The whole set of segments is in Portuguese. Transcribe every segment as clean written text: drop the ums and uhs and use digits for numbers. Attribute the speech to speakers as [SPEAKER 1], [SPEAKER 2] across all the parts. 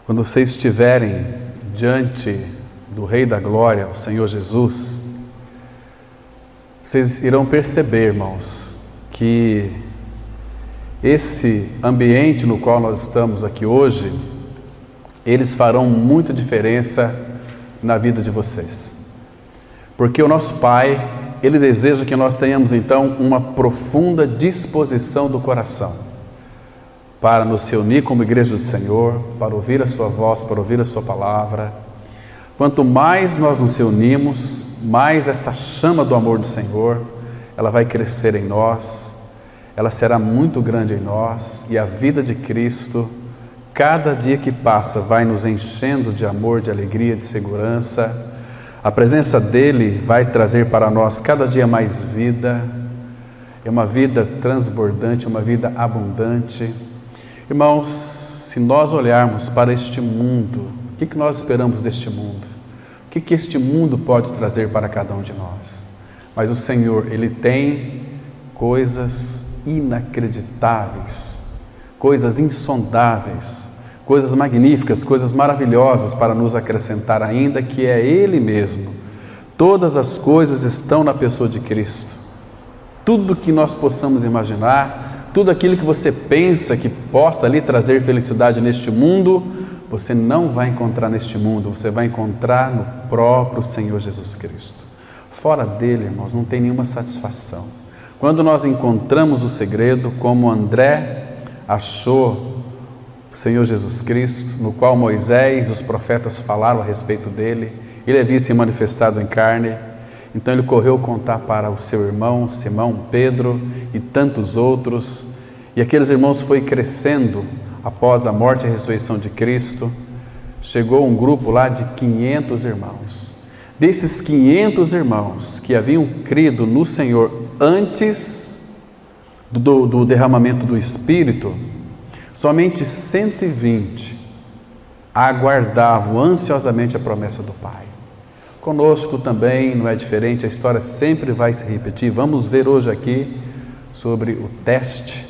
[SPEAKER 1] Quando vocês estiverem diante do Rei da Glória, o Senhor Jesus, vocês irão perceber, irmãos, que esse ambiente no qual nós estamos aqui hoje, eles farão muita diferença na vida de vocês. Porque o nosso Pai, Ele deseja que nós tenhamos então uma profunda disposição do coração para nos reunir como igreja do Senhor, para ouvir a sua voz, para ouvir a sua palavra. Quanto mais nós nos reunimos, mais esta chama do amor do Senhor, ela vai crescer em nós, ela será muito grande em nós, e a vida de Cristo, cada dia que passa, vai nos enchendo de amor, de alegria, de segurança. A presença dEle vai trazer para nós cada dia mais vida, é uma vida transbordante, uma vida abundante. Irmãos, se nós olharmos para este mundo, o que nós esperamos deste mundo? O que este mundo pode trazer para cada um de nós? Mas o Senhor, Ele tem coisas inacreditáveis, coisas insondáveis, coisas magníficas, coisas maravilhosas para nos acrescentar ainda, que é Ele mesmo. Todas as coisas estão na pessoa de Cristo. Tudo que nós possamos imaginar, tudo aquilo que você pensa que possa lhe trazer felicidade neste mundo, você não vai encontrar neste mundo, você vai encontrar no próprio Senhor Jesus Cristo. Fora dele, irmãos, não tem nenhuma satisfação. Quando nós encontramos o segredo, como André achou o Senhor Jesus Cristo, no qual Moisés e os profetas falaram a respeito dele, ele havia se manifestado em carne, então ele correu contar para o seu irmão Simão, Pedro e tantos outros, e aqueles irmãos foi crescendo após a morte e a ressurreição de Cristo. Chegou um grupo lá de 500 irmãos. Desses 500 irmãos que haviam crido no Senhor antes do derramamento do Espírito, somente 120 aguardavam ansiosamente a promessa do Pai. Conosco também não é diferente, a história sempre vai se repetir. Vamos ver hoje aqui sobre o teste,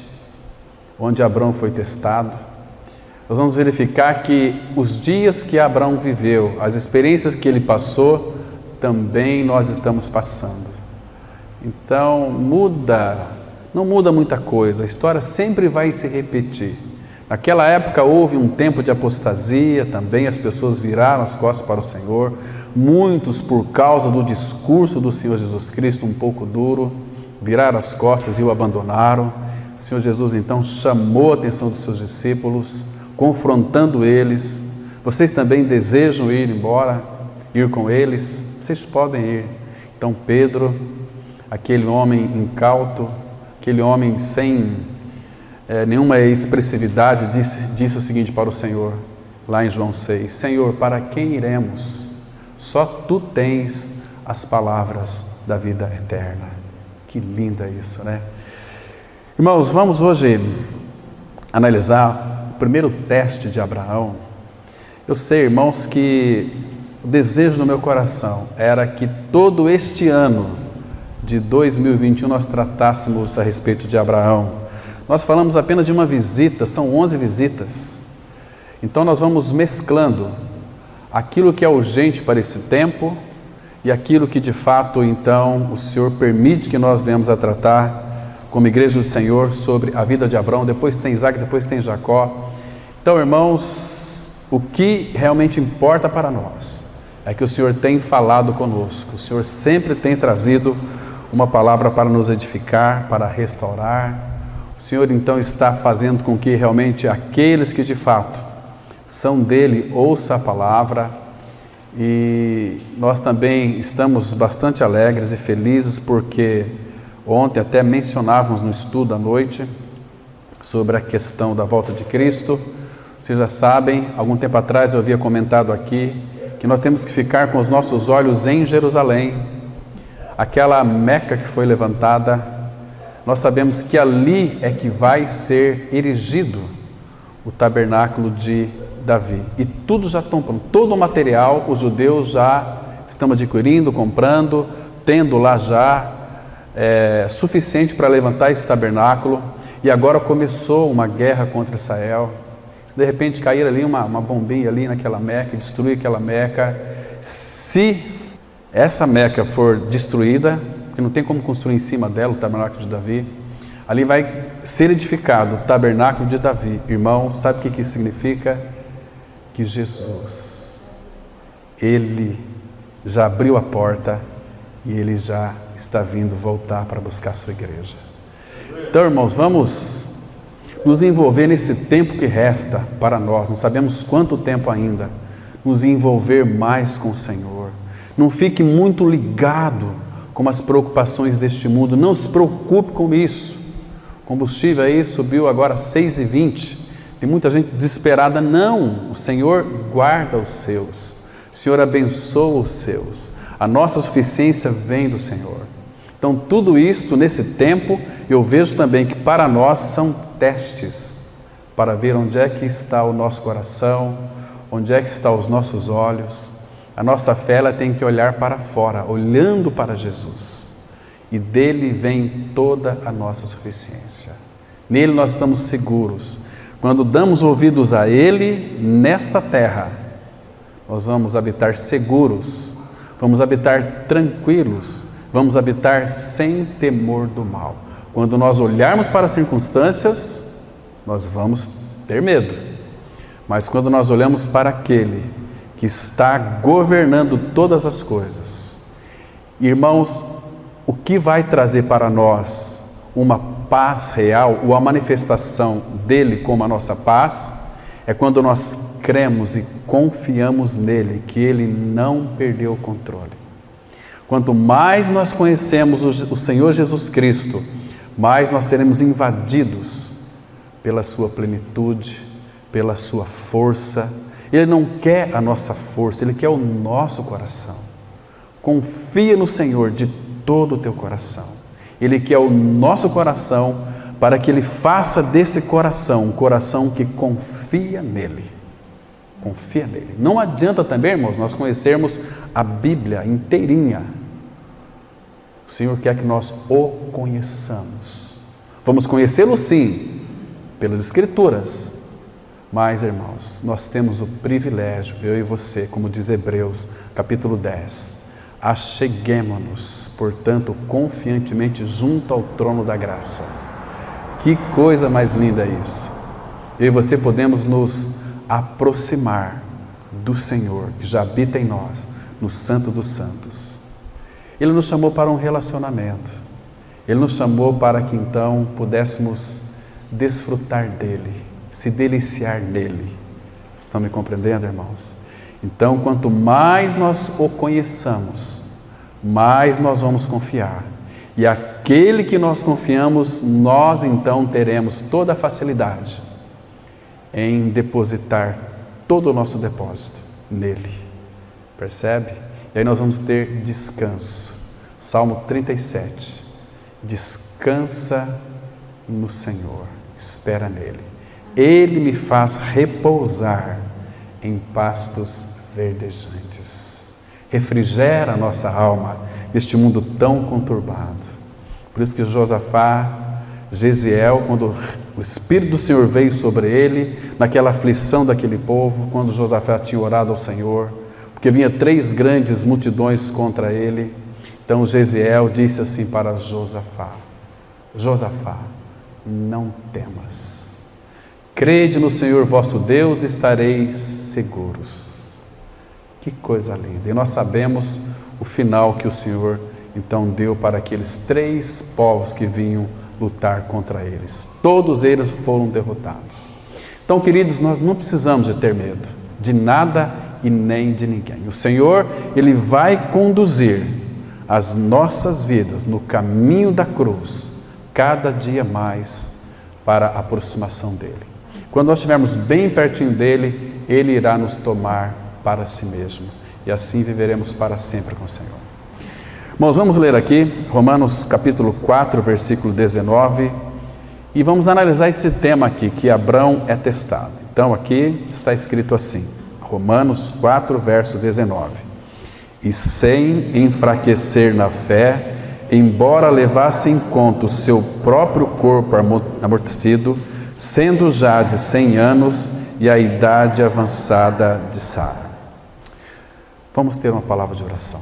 [SPEAKER 1] onde Abraão foi testado. Nós vamos verificar que os dias que Abraão viveu, as experiências que ele passou, também nós estamos passando. Então não muda muita coisa, a história sempre vai se repetir. Naquela época houve um tempo de apostasia também, as pessoas viraram as costas para o Senhor, muitos por causa do discurso do Senhor Jesus Cristo um pouco duro, viraram as costas e o abandonaram. O Senhor Jesus então chamou a atenção dos seus discípulos, confrontando eles. Vocês também desejam ir embora, ir com eles? Vocês podem ir. Então Pedro, aquele homem incauto, aquele homem sem nenhuma expressividade, disse o seguinte para o Senhor, lá em João 6, Senhor, para quem iremos? Só Tu tens as palavras da vida eterna. Que linda isso, né? Irmãos, vamos hoje analisar o primeiro teste de Abraão. Eu sei, irmãos, que o desejo do meu coração era que todo este ano de 2021 nós tratássemos a respeito de Abraão. Nós falamos apenas de uma visita, são 11 visitas. Então nós vamos mesclando aquilo que é urgente para esse tempo e aquilo que de fato então o Senhor permite que nós venhamos a tratar como igreja do Senhor sobre a vida de Abraão. Depois tem Isaac, depois tem Jacó. Então, irmãos, o que realmente importa para nós é que o Senhor tem falado conosco. O Senhor sempre tem trazido uma palavra para nos edificar, para restaurar. O Senhor então está fazendo com que realmente aqueles que de fato são dele ouçam a palavra, e nós também estamos bastante alegres e felizes porque ontem até mencionávamos no estudo à noite sobre a questão da volta de Cristo. Vocês já sabem, algum tempo atrás eu havia comentado aqui que nós temos que ficar com os nossos olhos em Jerusalém, aquela Meca que foi levantada. Nós sabemos que ali é que vai ser erigido o tabernáculo de Davi. E tudo já estão pronto, todo o material os judeus já estão adquirindo, comprando, tendo lá já suficiente para levantar esse tabernáculo. E agora começou uma guerra contra Israel. Se de repente cair ali uma bombinha ali naquela Meca, destruir aquela Meca, se essa Meca for destruída, porque não tem como construir em cima dela o tabernáculo de Davi, ali vai ser edificado o tabernáculo de Davi. Irmão, sabe o que isso significa? Que Jesus, Ele já abriu a porta e Ele já está vindo voltar para buscar a sua igreja. Então, irmãos, vamos nos envolver nesse tempo que resta para nós, não sabemos quanto tempo ainda, nos envolver mais com o Senhor. Não fique muito ligado com as preocupações deste mundo, não se preocupe com isso. O combustível aí subiu agora 6,20, tem muita gente desesperada. Não, o Senhor guarda os seus, o Senhor abençoa os seus, a nossa suficiência vem do Senhor. Então tudo isto nesse tempo, eu vejo também que para nós são testes, para ver onde é que está o nosso coração, onde é que estão os nossos olhos. A nossa fé ela tem que olhar para fora, olhando para Jesus, e dele vem toda a nossa suficiência. Nele nós estamos seguros. Quando damos ouvidos a Ele nesta terra, nós vamos habitar seguros, vamos habitar tranquilos, vamos habitar sem temor do mal. Quando nós olharmos para as circunstâncias, nós vamos ter medo. Mas quando nós olhamos para aquele que está governando todas as coisas, irmãos, o que vai trazer para nós uma paz real, ou a manifestação dele como a nossa paz, é quando nós cremos e confiamos nele, que ele não perdeu o controle. Quanto mais nós conhecemos o Senhor Jesus Cristo, mais nós seremos invadidos pela sua plenitude, pela sua força. Ele não quer a nossa força, Ele quer o nosso coração. Confia no Senhor de todo o teu coração. Ele quer o nosso coração para que Ele faça desse coração um coração que confia nele. Confia nele. Não adianta também, irmãos, nós conhecermos a Bíblia inteirinha. O Senhor quer que nós o conheçamos. Vamos conhecê-lo sim, pelas Escrituras. Mas, irmãos, nós temos o privilégio, eu e você, como diz Hebreus, capítulo 10, acheguemo-nos, portanto, confiantemente junto ao trono da graça. Que coisa mais linda é isso! Eu e você podemos nos aproximar do Senhor, que já habita em nós, no Santo dos Santos. Ele nos chamou para um relacionamento. Ele nos chamou para que então pudéssemos desfrutar dele, se deliciar nele. Estão me compreendendo, irmãos? Então, quanto mais nós o conheçamos, mais nós vamos confiar. E aquele que nós confiamos, nós então teremos toda a facilidade em depositar todo o nosso depósito nele. Percebe? E aí nós vamos ter descanso. Salmo 37. Descansa no Senhor, espera nele. Ele me faz repousar em pastos verdejantes. Refrigera a nossa alma neste mundo tão conturbado. Por isso que Jeziel, quando o Espírito do Senhor veio sobre ele, naquela aflição daquele povo, quando Josafá tinha orado ao Senhor, porque vinha 3 grandes multidões contra ele, então Jeziel disse assim para Josafá: Josafá, não temas. Crede no Senhor vosso Deus e estareis seguros. Que coisa linda! E nós sabemos o final que o Senhor então deu para aqueles 3 povos que vinham lutar contra eles. Todos eles foram derrotados. Então, queridos, nós não precisamos de ter medo de nada e nem de ninguém. O Senhor, Ele vai conduzir as nossas vidas no caminho da cruz, cada dia mais para a aproximação dEle. Quando nós estivermos bem pertinho dEle, Ele irá nos tomar para si mesmo. E assim viveremos para sempre com o Senhor. Irmãos, vamos ler aqui Romanos capítulo 4, versículo 19. E vamos analisar esse tema aqui, que Abrão é testado. Então aqui está escrito assim, Romanos 4, verso 19. E sem enfraquecer na fé, embora levasse em conta o seu próprio corpo amortecido, sendo já de 100 anos, e a idade avançada de Sara. Vamos ter uma palavra de oração.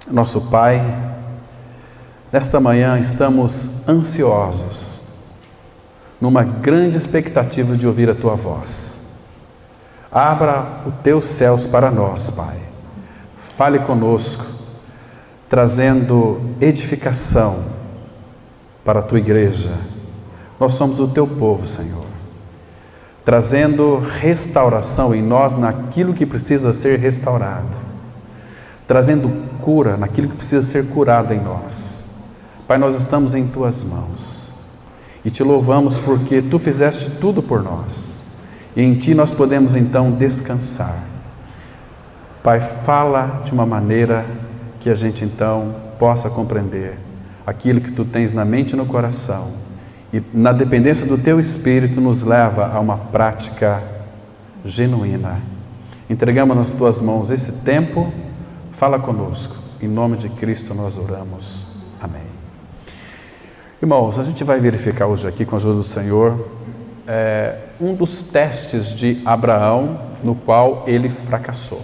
[SPEAKER 1] Nosso Pai, nesta manhã estamos ansiosos, numa grande expectativa de ouvir a Tua voz. Abra os Teus céus para nós, Pai. Fale conosco, trazendo edificação para a Tua igreja. Nós somos o Teu povo, Senhor, trazendo restauração em nós naquilo que precisa ser restaurado, trazendo cura naquilo que precisa ser curado em nós. Pai, nós estamos em Tuas mãos e Te louvamos porque Tu fizeste tudo por nós e em Ti nós podemos então descansar. Pai, fala de uma maneira que a gente então possa compreender aquilo que Tu tens na mente e no coração e na dependência do Teu Espírito nos leva a uma prática genuína. Entregamos nas Tuas mãos esse tempo, fala conosco, em nome de Cristo nós oramos, amém. Irmãos, a gente vai verificar hoje aqui com a ajuda do Senhor um dos testes de Abraão no qual ele fracassou.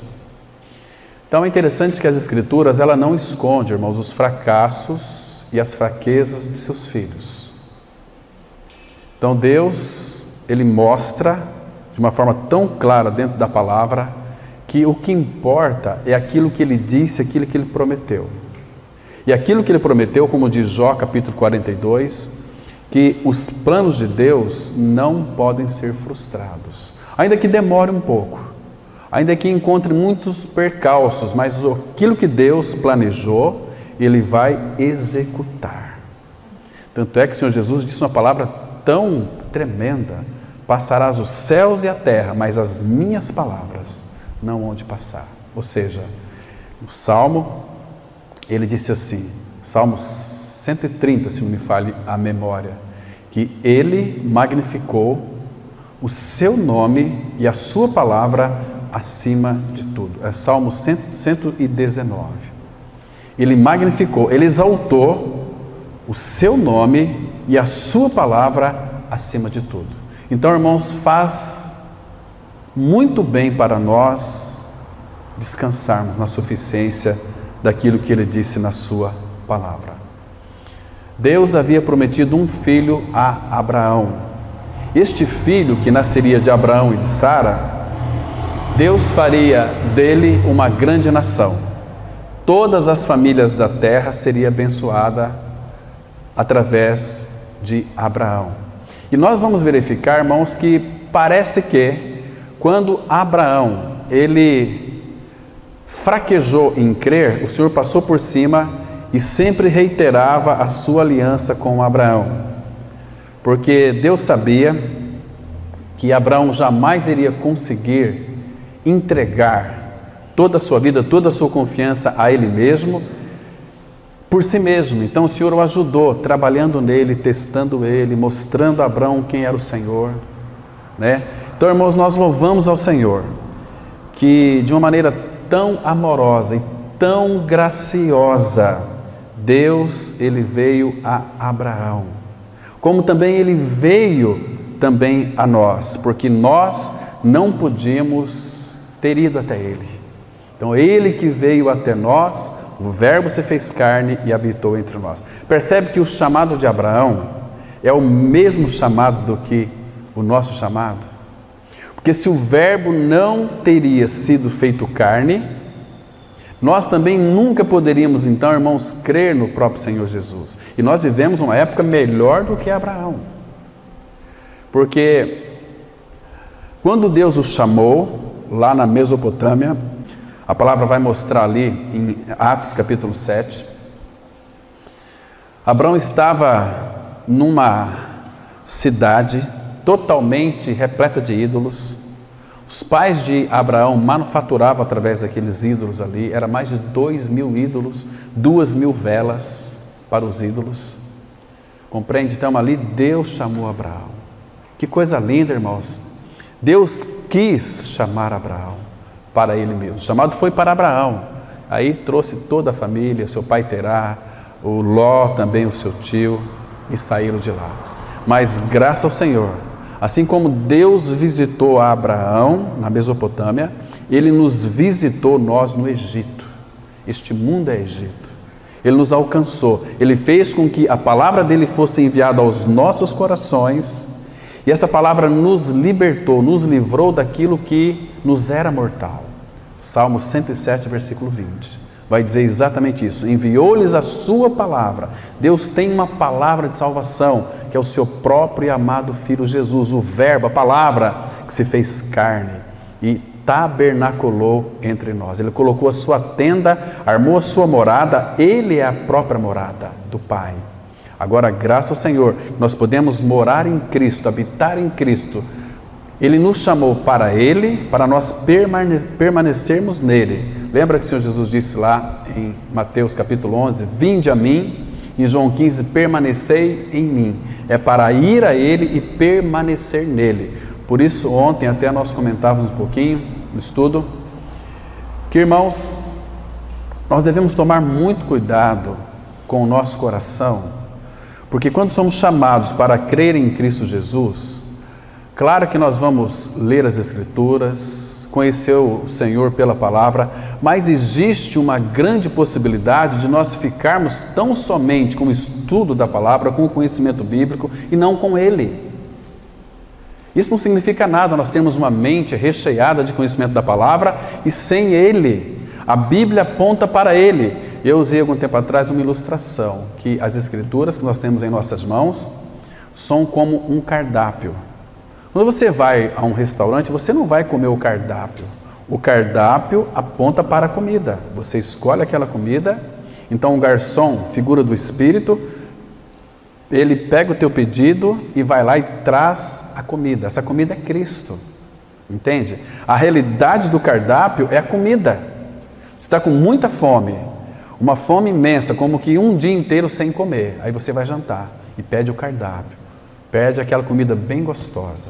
[SPEAKER 1] Então é interessante que as Escrituras, ela não esconde, irmãos, os fracassos e as fraquezas de seus filhos. Então Deus, Ele mostra de uma forma tão clara dentro da palavra que o que importa é aquilo que Ele disse, aquilo que Ele prometeu. E aquilo que Ele prometeu, como diz Jó, capítulo 42, que os planos de Deus não podem ser frustrados, ainda que demore um pouco, ainda que encontre muitos percalços, mas aquilo que Deus planejou, Ele vai executar. Tanto é que o Senhor Jesus disse uma palavra tão tremenda: passarás os céus e a terra, mas as minhas palavras não hão de passar. Ou seja, no Salmo, ele disse assim, Salmo 130, se não me falhe a memória, que Ele magnificou o Seu nome e a Sua palavra acima de tudo. É Salmo 119. Ele magnificou, Ele exaltou o Seu nome e a Sua palavra acima de tudo. Então, irmãos, faz muito bem para nós descansarmos na suficiência daquilo que Ele disse na Sua palavra. Deus havia prometido um filho a Abraão. Este filho, que nasceria de Abraão e de Sara, Deus faria dele uma grande nação. Todas as famílias da terra seriam abençoadas através de Abraão. E nós vamos verificar, irmãos, que parece que quando Abraão, ele fraquejou em crer, o Senhor passou por cima e sempre reiterava a sua aliança com Abraão. Porque Deus sabia que Abraão jamais iria conseguir entregar toda a sua vida, toda a sua confiança a Ele mesmo, por si mesmo. Então o Senhor o ajudou, trabalhando nele, testando ele, mostrando a Abraão quem era o Senhor, né? Então, irmãos, nós louvamos ao Senhor, que de uma maneira tão amorosa e tão graciosa, Deus, Ele veio a Abraão, como também Ele veio também a nós, porque nós não podíamos ter ido até Ele. Então Ele que veio até nós, o Verbo se fez carne e habitou entre nós. Percebe que o chamado de Abraão é o mesmo chamado do que o nosso chamado? Porque se o Verbo não teria sido feito carne, nós também nunca poderíamos, então, irmãos, crer no próprio Senhor Jesus. E nós vivemos uma época melhor do que Abraão. Porque quando Deus o chamou, lá na Mesopotâmia, a palavra vai mostrar ali em Atos capítulo 7, Abraão estava numa cidade totalmente repleta de ídolos. Os pais de Abraão manufaturavam através daqueles ídolos ali, era mais de 2.000 ídolos, 2.000 velas para os ídolos. Compreende? Então ali Deus chamou Abraão. Que coisa linda, irmãos. Deus quis chamar Abraão para Ele mesmo. O chamado foi para Abraão. Aí trouxe toda a família, seu pai Terá, o Ló também, o seu tio, e saíram de lá. Mas graças ao Senhor, Assim como Deus visitou a Abraão na Mesopotâmia, Ele nos visitou nós no Egito. Este mundo é Egito. Ele nos alcançou. Ele fez com que a palavra dele fosse enviada aos nossos corações e essa palavra nos libertou, nos livrou daquilo que nos era mortal. Salmo 107, versículo 20. Vai dizer exatamente isso. Enviou-lhes a sua palavra. Deus tem uma palavra de salvação, que é o seu próprio e amado Filho Jesus, o Verbo, a palavra que se fez carne e tabernaculou entre nós. Ele colocou a sua tenda, armou a sua morada, Ele é a própria morada do Pai. Agora, graças ao Senhor, nós podemos morar em Cristo, habitar em Cristo. Ele nos chamou para Ele, para nós permanecermos nele. Lembra que o Senhor Jesus disse lá em Mateus capítulo 11, vinde a mim, em João 15, permanecei em mim. É para ir a Ele e permanecer nele. Por isso, ontem até nós comentávamos um pouquinho no estudo, que irmãos, nós devemos tomar muito cuidado com o nosso coração, porque quando somos chamados para crer em Cristo Jesus, claro que nós vamos ler as Escrituras, conhecer o Senhor pela palavra, mas existe uma grande possibilidade de nós ficarmos tão somente com o estudo da palavra, com o conhecimento bíblico e não com Ele. Isso não significa nada, nós temos uma mente recheada de conhecimento da palavra e sem Ele. A Bíblia aponta para Ele. Eu usei algum tempo atrás uma ilustração, que as Escrituras que nós temos em nossas mãos são como um cardápio. Quando você vai a um restaurante, você não vai comer o cardápio. O cardápio aponta para a comida. Você escolhe aquela comida, então o garçom, figura do Espírito, ele pega o teu pedido e vai lá e traz a comida. Essa comida é Cristo, entende? A realidade do cardápio é a comida. Você está com muita fome, uma fome imensa, como que um dia inteiro sem comer. Aí você vai jantar e pede o cardápio, pede aquela comida bem gostosa.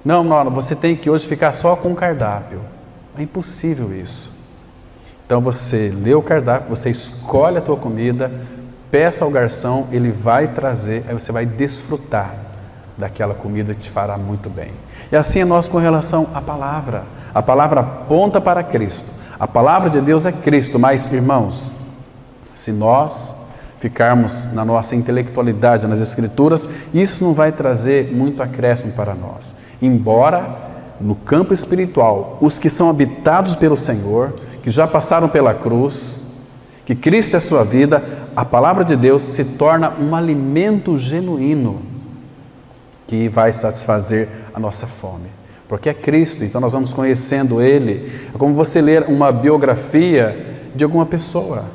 [SPEAKER 1] Não, você tem que hoje ficar só com o cardápio. É impossível isso. Então você lê o cardápio, você escolhe a tua comida, peça ao garçom, ele vai trazer, aí você vai desfrutar daquela comida que te fará muito bem. E assim é nós com relação à palavra. A palavra aponta para Cristo. A palavra de Deus é Cristo, mas irmãos, se nós ficarmos na nossa intelectualidade, nas Escrituras, isso não vai trazer muito acréscimo para nós. Embora no campo espiritual, os que são habitados pelo Senhor, que já passaram pela cruz, que Cristo é a sua vida, a palavra de Deus se torna um alimento genuíno que vai satisfazer a nossa fome. Porque é Cristo, então nós vamos conhecendo Ele. É como você ler uma biografia de alguma pessoa.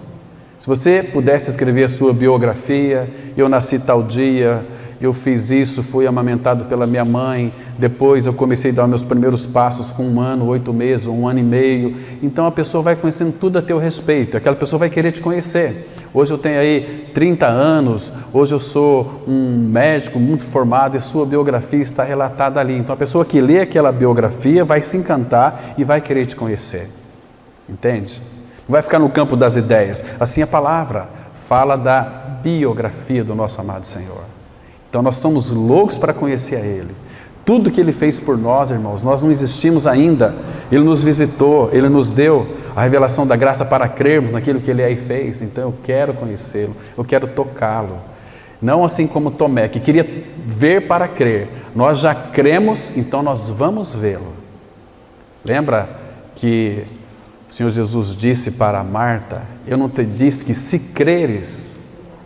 [SPEAKER 1] Se você pudesse escrever a sua biografia, eu nasci tal dia, eu fiz isso, fui amamentado pela minha mãe, depois eu comecei a dar meus primeiros passos com 1 ano, 8 meses, 1 ano e meio. Então a pessoa vai conhecendo tudo a teu respeito, aquela pessoa vai querer te conhecer. Hoje eu tenho aí 30 anos, hoje eu sou um médico muito formado e sua biografia está relatada ali. Então a pessoa que lê aquela biografia vai se encantar e vai querer te conhecer. Entende? Não vai ficar no campo das ideias. Assim a palavra fala da biografia do nosso amado Senhor. Então nós somos loucos para conhecer a Ele. Tudo que Ele fez por nós, irmãos, nós não existimos ainda. Ele nos visitou, Ele nos deu a revelação da graça para crermos naquilo que Ele é e fez. Então eu quero conhecê-lo, eu quero tocá-lo. Não assim como Tomé, que queria ver para crer. Nós já cremos, então nós vamos vê-lo. Lembra que o Senhor Jesus disse para Marta, eu não te disse que se creres,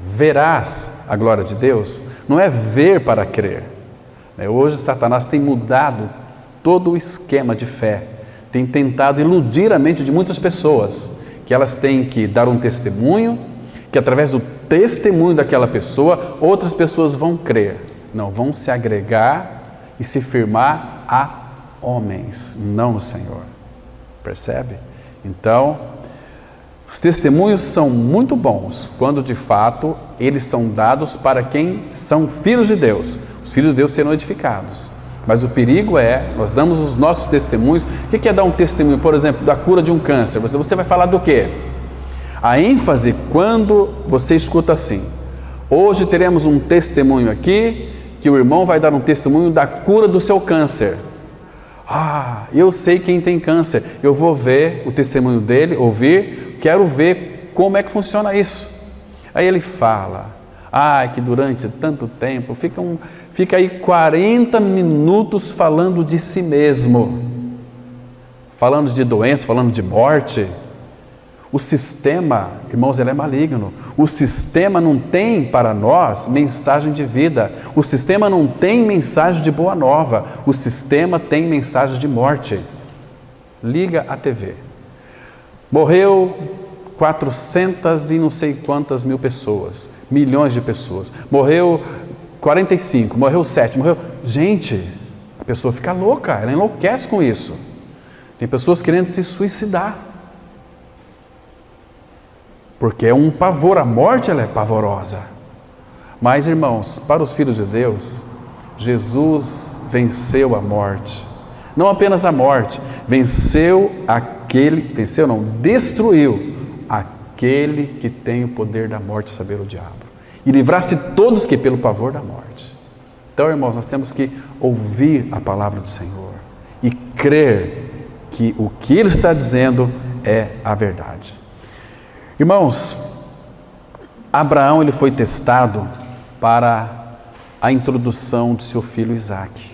[SPEAKER 1] verás a glória de Deus? Não é ver para crer. Hoje Satanás tem mudado todo o esquema de fé, tem tentado iludir a mente de muitas pessoas, que elas têm que dar um testemunho, que através do testemunho daquela pessoa, outras pessoas vão crer. Não, vão se agregar e se firmar a homens, não no Senhor. Percebe? Então, os testemunhos são muito bons, quando de fato eles são dados para quem são filhos de Deus. Os filhos de Deus serão edificados. Mas o perigo é, nós damos os nossos testemunhos. O que é dar um testemunho, por exemplo, da cura de um câncer? Você vai falar do quê? A ênfase quando você escuta assim, hoje teremos um testemunho aqui que o irmão vai dar um testemunho da cura do seu câncer. Ah, eu sei quem tem câncer, eu vou ver o testemunho dele, ouvir, quero ver como é que funciona isso. Aí ele fala, que durante tanto tempo, fica aí 40 minutos falando de si mesmo, falando de doença, falando de morte. O sistema, irmãos, ele é maligno. O sistema não tem para nós mensagem de vida. O sistema não tem mensagem de boa nova. O sistema tem mensagem de morte. Liga a TV. Morreu 400 e não sei quantas mil pessoas, milhões de pessoas. Morreu 45, morreu 7, morreu... Gente, a pessoa fica louca, ela enlouquece com isso. Tem pessoas querendo se suicidar. Porque é um pavor, a morte ela é pavorosa. Mas, irmãos, para os filhos de Deus, Jesus venceu a morte. Não apenas a morte, destruiu aquele que tem o poder da morte, saber o diabo. E livrar-se todos que pelo pavor da morte. Então, irmãos, nós temos que ouvir a palavra do Senhor e crer que o que Ele está dizendo é a verdade. Irmãos, Abraão ele foi testado para a introdução do seu filho Isaque.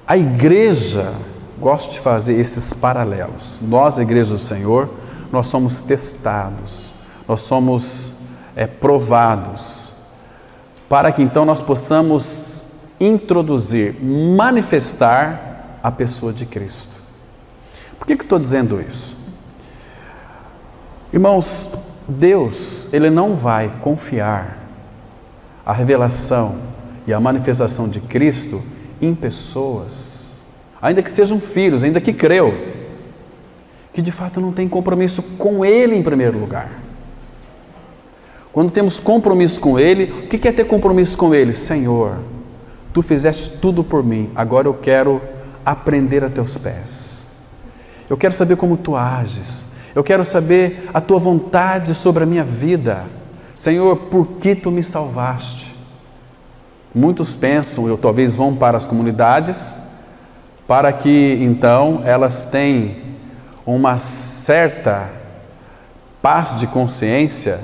[SPEAKER 1] A igreja gosta de fazer esses paralelos. Nós, a igreja do Senhor, nós somos testados, nós somos provados, para que então nós possamos introduzir, manifestar a pessoa de Cristo. Por que estou dizendo isso? Irmãos, Deus, Ele não vai confiar a revelação e a manifestação de Cristo em pessoas, ainda que sejam filhos, ainda que creu, que de fato não tem compromisso com Ele em primeiro lugar. Quando temos compromisso com Ele, o que é ter compromisso com Ele? Senhor, Tu fizeste tudo por mim, agora eu quero aprender a Teus pés. Eu quero saber como Tu ages. Eu quero saber a Tua vontade sobre a minha vida. Senhor, por que Tu me salvaste? Muitos pensam, ou talvez vão para as comunidades, para que então elas tenham uma certa paz de consciência,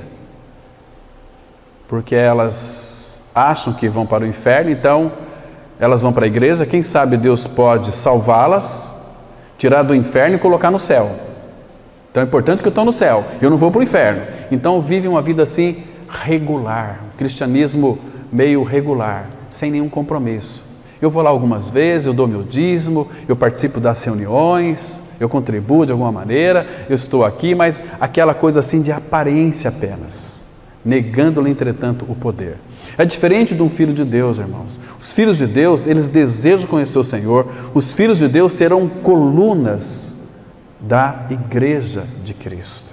[SPEAKER 1] porque elas acham que vão para o inferno, então elas vão para a igreja, quem sabe Deus pode salvá-las, tirar do inferno e colocar no céu. Então é importante que eu estou no céu, eu não vou para o inferno. Então vive uma vida assim regular, um cristianismo meio regular, sem nenhum compromisso. Eu vou lá algumas vezes, eu dou meu dízimo, eu participo das reuniões, eu contribuo de alguma maneira, eu estou aqui, mas aquela coisa assim de aparência apenas, negando-lhe entretanto o poder. É diferente de um filho de Deus, irmãos. Os filhos de Deus, eles desejam conhecer o Senhor. Os filhos de Deus serão colunas da igreja de Cristo.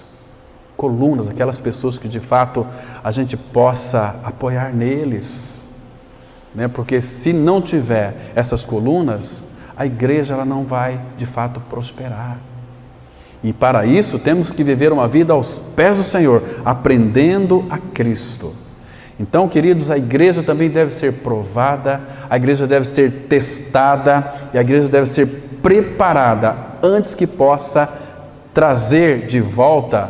[SPEAKER 1] Colunas, aquelas pessoas que de fato a gente possa apoiar neles, né? Porque se não tiver essas colunas, a igreja ela não vai de fato prosperar. E para isso temos que viver uma vida aos pés do Senhor, aprendendo a Cristo. Então, queridos, a igreja também deve ser provada, a igreja deve ser testada e a igreja deve ser preparada antes que possa trazer de volta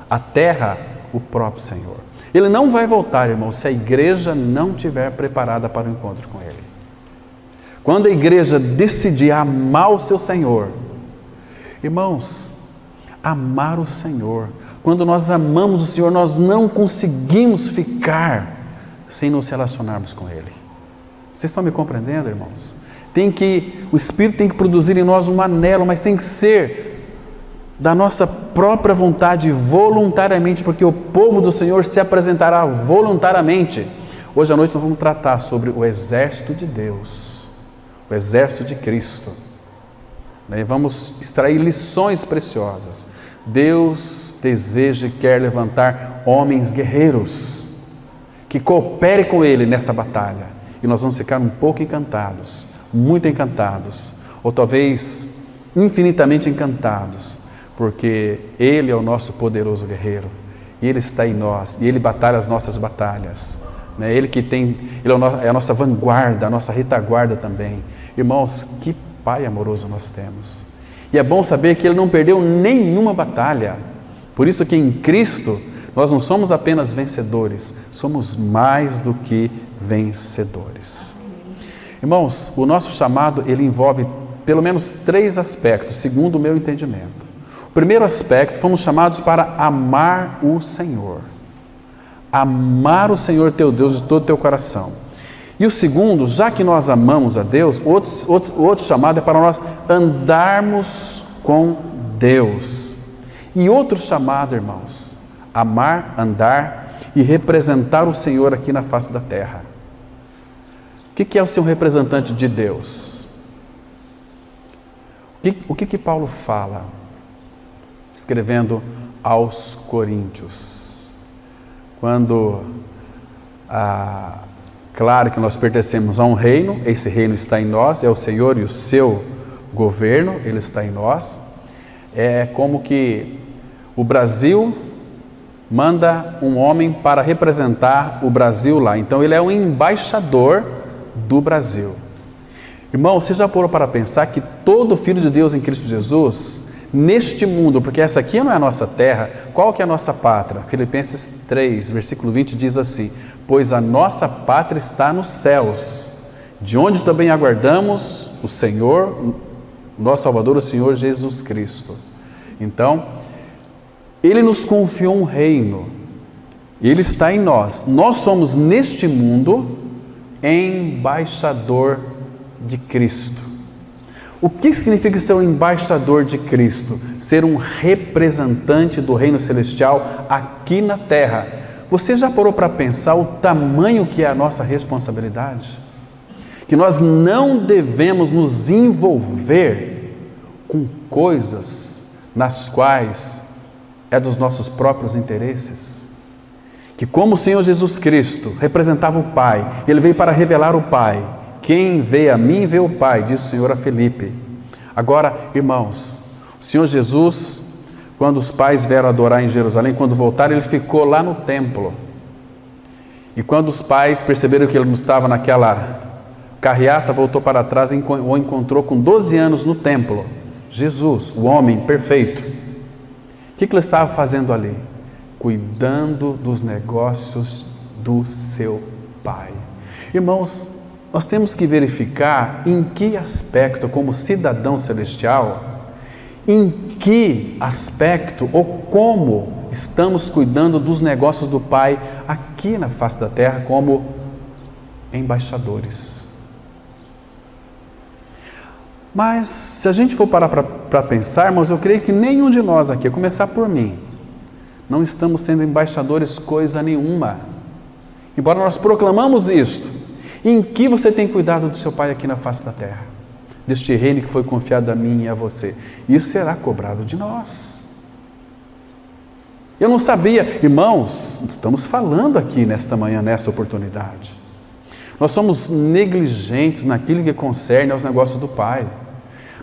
[SPEAKER 1] à terra o próprio Senhor. Ele não vai voltar, irmão, se a igreja não estiver preparada para o encontro com Ele. Quando a igreja decidir amar o seu Senhor, irmãos, amar o Senhor, quando nós amamos o Senhor, nós não conseguimos ficar sem nos relacionarmos com Ele. Vocês estão me compreendendo, irmãos? O Espírito tem que produzir em nós um anelo, mas tem que ser da nossa própria vontade, voluntariamente, porque o povo do Senhor se apresentará voluntariamente. Hoje à noite nós vamos tratar sobre o exército de Deus, o exército de Cristo. E vamos extrair lições preciosas. Deus deseja e quer levantar homens guerreiros que cooperem com Ele nessa batalha. E nós vamos ficar um pouco encantados, muito encantados, ou talvez infinitamente encantados, porque Ele é o nosso poderoso guerreiro, e Ele está em nós, e Ele batalha as nossas batalhas. né? Ele é a nossa vanguarda, a nossa retaguarda também. Irmãos, que Pai amoroso nós temos. E é bom saber que Ele não perdeu nenhuma batalha. Por isso que em Cristo nós não somos apenas vencedores, somos mais do que vencedores. Irmãos, o nosso chamado, ele envolve pelo menos 3 aspectos, segundo o meu entendimento. O primeiro aspecto, fomos chamados para amar o Senhor. Amar o Senhor teu Deus de todo o teu coração. E o segundo, já que nós amamos a Deus, outro chamado é para nós andarmos com Deus. E outro chamado, irmãos, amar, andar e representar o Senhor aqui na face da terra. O que é ser um representante de Deus? O que Paulo fala, escrevendo aos Coríntios? Quando, claro que nós pertencemos a um reino, esse reino está em nós, é o Senhor e o seu governo, Ele está em nós. É como que o Brasil manda um homem para representar o Brasil lá. Então ele é um embaixador do Brasil. Irmão, você já parou para pensar que todo filho de Deus em Cristo Jesus, neste mundo, porque essa aqui não é a nossa terra, qual que é a nossa pátria? Filipenses 3, versículo 20 diz assim: pois a nossa pátria está nos céus, de onde também aguardamos o Senhor, nosso Salvador, o Senhor Jesus Cristo. Então, Ele nos confiou um reino, Ele está em nós. Nós somos neste mundo embaixador de Cristo. O que significa ser um embaixador de Cristo? Ser um representante do reino celestial aqui na terra. Você já parou para pensar o tamanho que é a nossa responsabilidade? Que nós não devemos nos envolver com coisas nas quais é dos nossos próprios interesses. Que como o Senhor Jesus Cristo representava o Pai, Ele veio para revelar o Pai. Quem vê a mim, vê o Pai, disse o Senhor a Felipe. Agora, irmãos, o Senhor Jesus, quando os pais vieram adorar em Jerusalém, quando voltaram, Ele ficou lá no templo. E quando os pais perceberam que Ele não estava naquela carreata, voltou para trás e o encontrou com 12 anos no templo. Jesus, o homem perfeito. O que Ele estava fazendo ali? Cuidando dos negócios do seu Pai. Irmãos, nós temos que verificar em que aspecto, como cidadão celestial, em que aspecto ou como estamos cuidando dos negócios do Pai aqui na face da terra como embaixadores. Mas se a gente for parar para pensar, irmãos, eu creio que nenhum de nós aqui, a começar por mim, não estamos sendo embaixadores coisa nenhuma. Embora nós proclamamos isto, em que você tem cuidado do seu Pai aqui na face da terra? Deste reino que foi confiado a mim e a você. Isso será cobrado de nós. Eu não sabia, irmãos, estamos falando aqui nesta manhã, nesta oportunidade. Nós somos negligentes naquilo que concerne aos negócios do Pai.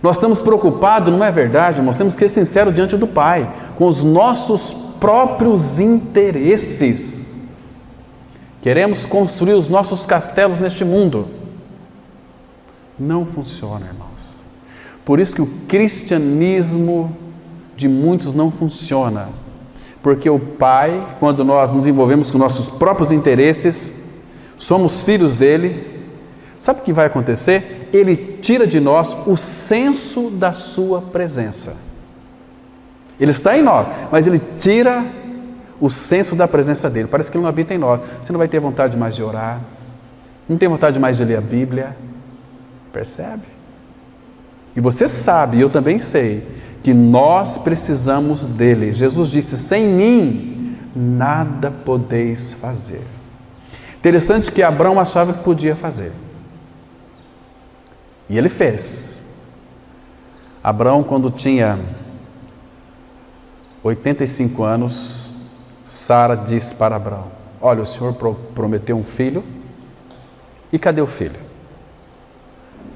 [SPEAKER 1] Nós estamos preocupados, não é verdade, irmãos? Temos que ser sinceros diante do Pai, com os nossos próprios interesses. Queremos construir os nossos castelos neste mundo. Não funciona, irmãos. Por isso que o cristianismo de muitos não funciona. Porque o Pai, quando nós nos envolvemos com nossos próprios interesses, somos filhos dele, sabe o que vai acontecer? Ele tira de nós o senso da sua presença. Ele está em nós, mas ele tira o senso da presença dele. Parece que ele não habita em nós. Você não vai ter vontade mais de orar, não tem vontade mais de ler a Bíblia. Percebe? E você sabe, e eu também sei, que nós precisamos dele. Jesus disse: sem mim nada podeis fazer. Interessante que Abraão achava que podia fazer. E ele fez. Abraão, quando tinha 85 anos, Sara disse para Abraão: olha, o Senhor prometeu um filho, e cadê o filho?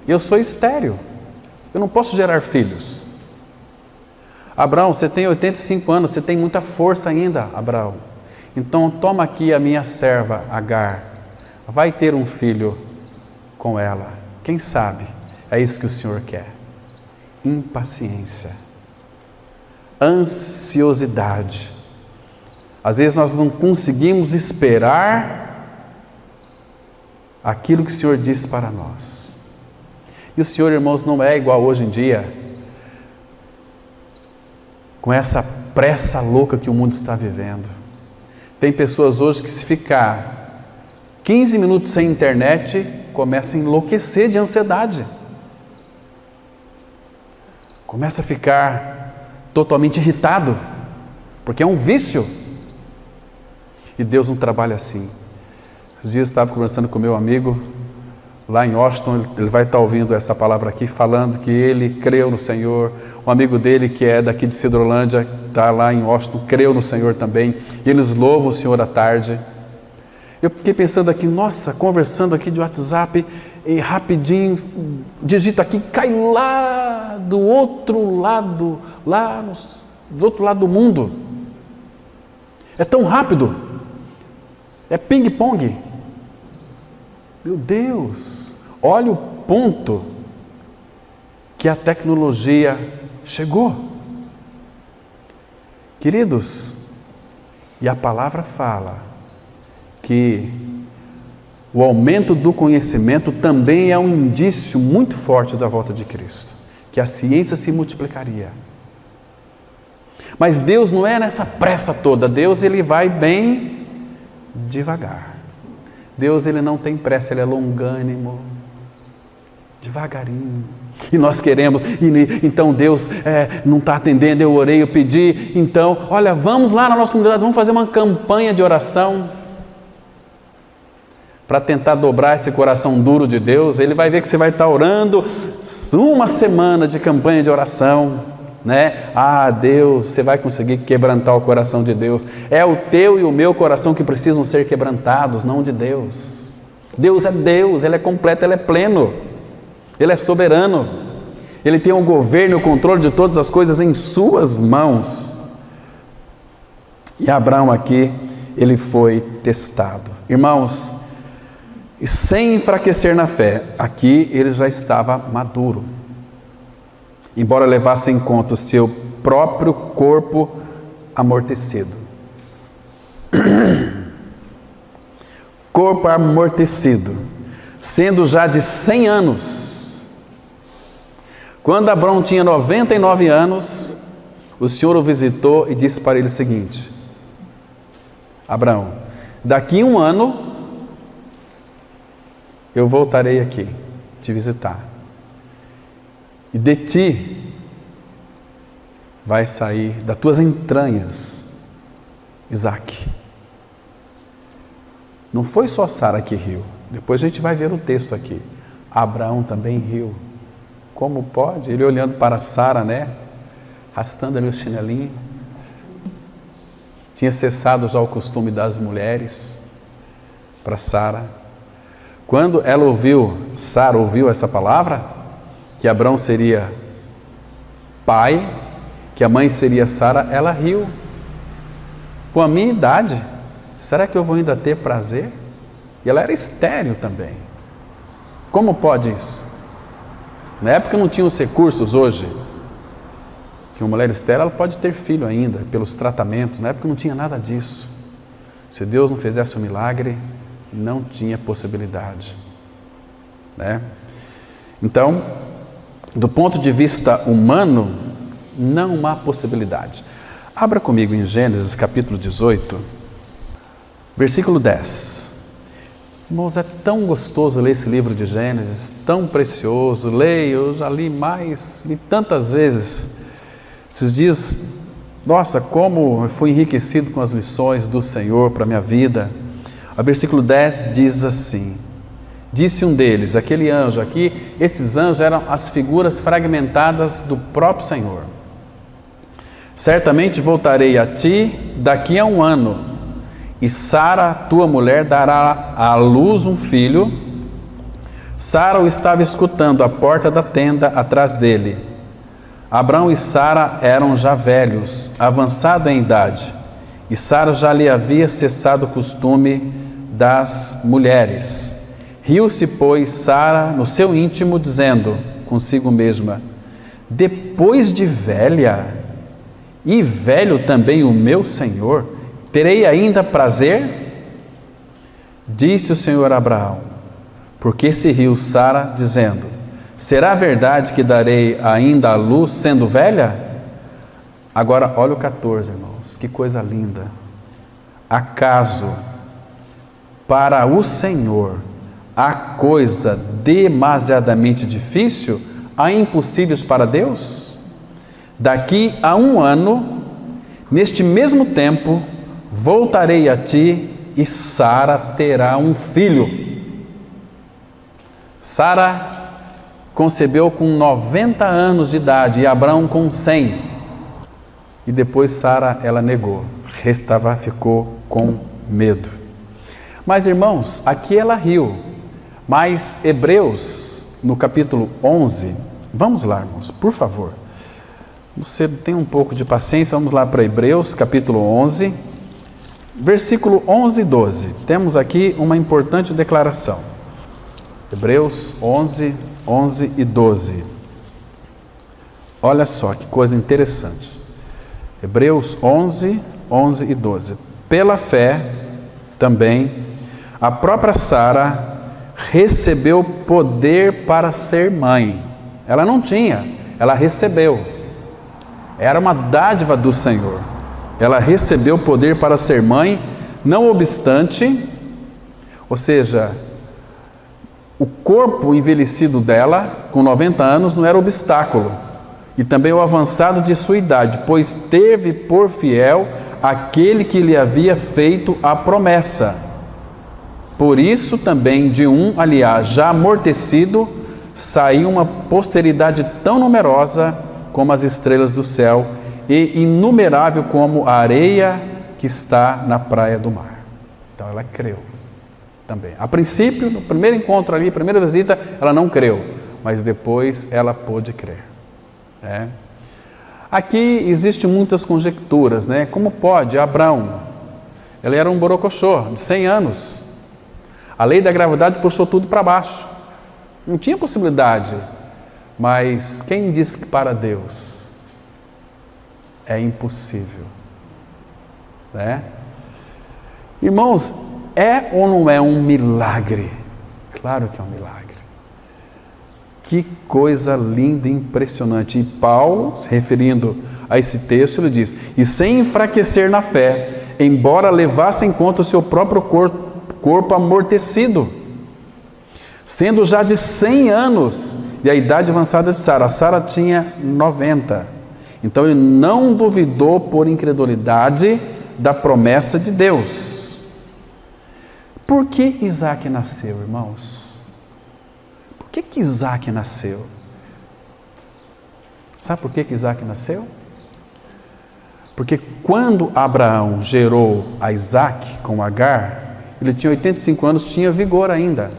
[SPEAKER 1] Eu sou estéril, eu não posso gerar filhos. Abraão, você tem 85 anos, você tem muita força ainda, Abraão. Então toma aqui a minha serva Agar, vai ter um filho com ela. Quem sabe? É isso que o Senhor quer. Impaciência, ansiosidade. Às vezes nós não conseguimos esperar aquilo que o Senhor disse para nós. E o Senhor, irmãos, não é igual hoje em dia, com essa pressa louca que o mundo está vivendo. Tem pessoas hoje que, se ficar 15 minutos sem internet, começa a enlouquecer de ansiedade. Começa a ficar totalmente irritado, porque é um vício. E Deus não trabalha assim. Esses dias eu estava conversando com meu amigo lá em Washington, ele vai estar ouvindo essa palavra aqui, falando que ele creu no Senhor. Um amigo dele, que é daqui de Cidrolândia, está lá em Washington, creu no Senhor também. E eles louvam o Senhor à tarde. Eu fiquei pensando aqui, nossa, conversando aqui de WhatsApp, e rapidinho, digita aqui, cai lá do outro lado, do outro lado do mundo. É tão rápido, é ping-pong. Meu Deus, olha o ponto que a tecnologia chegou. Queridos, e a palavra fala que o aumento do conhecimento também é um indício muito forte da volta de Cristo, que a ciência se multiplicaria. Mas Deus não é nessa pressa toda. Deus, ele vai bem devagar. Deus, ele não tem pressa, ele é longânimo, devagarinho. E nós queremos, então Deus não está atendendo, eu orei, eu pedi, então, olha, vamos lá na nossa comunidade, vamos fazer uma campanha de oração para tentar dobrar esse coração duro de Deus. Ele vai ver que você vai estar orando uma semana de campanha de oração, né? Ah, Deus, você vai conseguir quebrantar o coração de Deus. É o teu e o meu coração que precisam ser quebrantados, não de Deus. Deus é Deus, Ele é completo, Ele é pleno, Ele é soberano, Ele tem o governo e o controle de todas as coisas em suas mãos. E Abraão aqui, ele foi testado. Irmãos, e sem enfraquecer na fé, aqui ele já estava maduro. Embora levasse em conta o seu próprio corpo amortecido. Corpo amortecido, sendo já de 100 anos. Quando Abraão tinha 99 anos, o Senhor o visitou e disse para ele o seguinte: Abraão, daqui 1 ano, eu voltarei aqui te visitar. E de ti vai sair, das tuas entranhas, Isaque. Não foi só Sara que riu. Depois a gente vai ver o texto aqui. Abraão também riu. Como pode? Ele olhando para Sara, né? Arrastando ali o chinelinho. Tinha cessado já o costume das mulheres para Sara. Quando ela ouviu, Sara ouviu essa palavra, que Abraão seria pai, que a mãe seria Sara, ela riu. Com a minha idade, será que eu vou ainda ter prazer? E ela era estéril também. Como pode isso? Na época não tinha os recursos hoje, que uma mulher estéril ela pode ter filho ainda, pelos tratamentos. Na época não tinha nada disso. Se Deus não fizesse um milagre, não tinha possibilidade, né? Então, do ponto de vista humano, não há possibilidade. Abra comigo em Gênesis capítulo 18, versículo 10. Irmãos, é tão gostoso ler esse livro de Gênesis, tão precioso. Leio, eu já li tantas vezes. Esses dias, nossa, como eu fui enriquecido com as lições do Senhor para a minha vida. O versículo 10 diz assim: disse um deles, aquele anjo aqui, esses anjos eram as figuras fragmentadas do próprio Senhor. Certamente voltarei a ti daqui a 1 ano, e Sara, tua mulher, dará à luz um filho. Sara o estava escutando à porta da tenda atrás dele. Abraão e Sara eram já velhos, avançados em idade, e Sara já lhe havia cessado o costume das mulheres. Riu-se, pois, Sara no seu íntimo, dizendo consigo mesma: depois de velha, e velho também o meu Senhor, terei ainda prazer? Disse o Senhor a Abraão: porque se riu Sara, dizendo: será verdade que darei ainda à luz sendo velha? Agora, olha o 14, irmãos, que coisa linda. Acaso para o Senhor há coisa demasiadamente difícil? Há impossíveis para Deus? Daqui a 1 ano, neste mesmo tempo, voltarei a ti e Sara terá um filho. Sara concebeu com 90 anos de idade e Abraão com 100. E depois Sara, ela negou, ficou com medo. Mas irmãos, aqui ela riu. Mas Hebreus, no capítulo 11, vamos lá, irmãos, por favor. Você tem um pouco de paciência, vamos lá para Hebreus, capítulo 11, versículo 11 e 12. Temos aqui uma importante declaração. Hebreus 11, 11 e 12. Olha só que coisa interessante. Hebreus 11, 11 e 12. Pela fé, também, a própria Sara recebeu poder para ser mãe. Ela não tinha, ela recebeu. Era uma dádiva do Senhor. Ela recebeu poder para ser mãe, não obstante, ou seja, o corpo envelhecido dela, com 90 anos, não era obstáculo. E também o avançado de sua idade, pois teve por fiel aquele que lhe havia feito a promessa. Por isso também de aliás, já amortecido, saiu uma posteridade tão numerosa como as estrelas do céu e inumerável como a areia que está na praia do mar. Então ela creu também. A princípio, no primeiro encontro ali, primeira visita, ela não creu, mas depois ela pôde crer. Aqui existem muitas conjecturas, né? Como pode Abraão? Ele era um borocochô de 100 anos. A lei da gravidade puxou tudo para baixo. Não tinha possibilidade. Mas quem diz que para Deus é impossível? Né? Irmãos, é ou não é um milagre? Claro que é um milagre. Que coisa linda e impressionante. E Paulo, se referindo a esse texto, ele diz: e sem enfraquecer na fé, embora levasse em conta o seu próprio corpo amortecido, sendo já de 100 anos, e a idade avançada de Sara. Sara tinha 90. Então ele não duvidou por incredulidade da promessa de Deus. Por que Isaac nasceu, irmãos? Por que Isaac nasceu? Sabe por que Isaac nasceu? Porque quando Abraão gerou a Isaac com Agar, ele tinha 85 anos, tinha vigor ainda.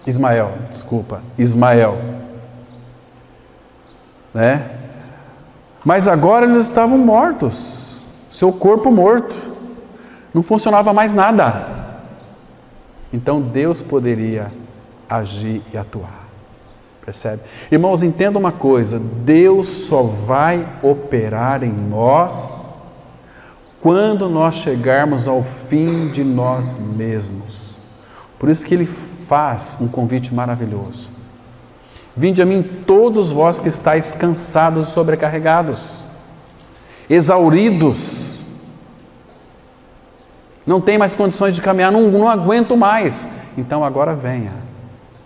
[SPEAKER 1] Ismael. Né? Mas agora eles estavam mortos, seu corpo morto, não funcionava mais nada. Então Deus poderia agir e atuar. Percebe? Irmãos, entenda uma coisa: Deus só vai operar em nós quando nós chegarmos ao fim de nós mesmos. Por isso que Ele faz um convite maravilhoso: vinde a mim todos vós que estáis cansados e sobrecarregados, exauridos, não tem mais condições de caminhar, não aguento mais. Então agora venha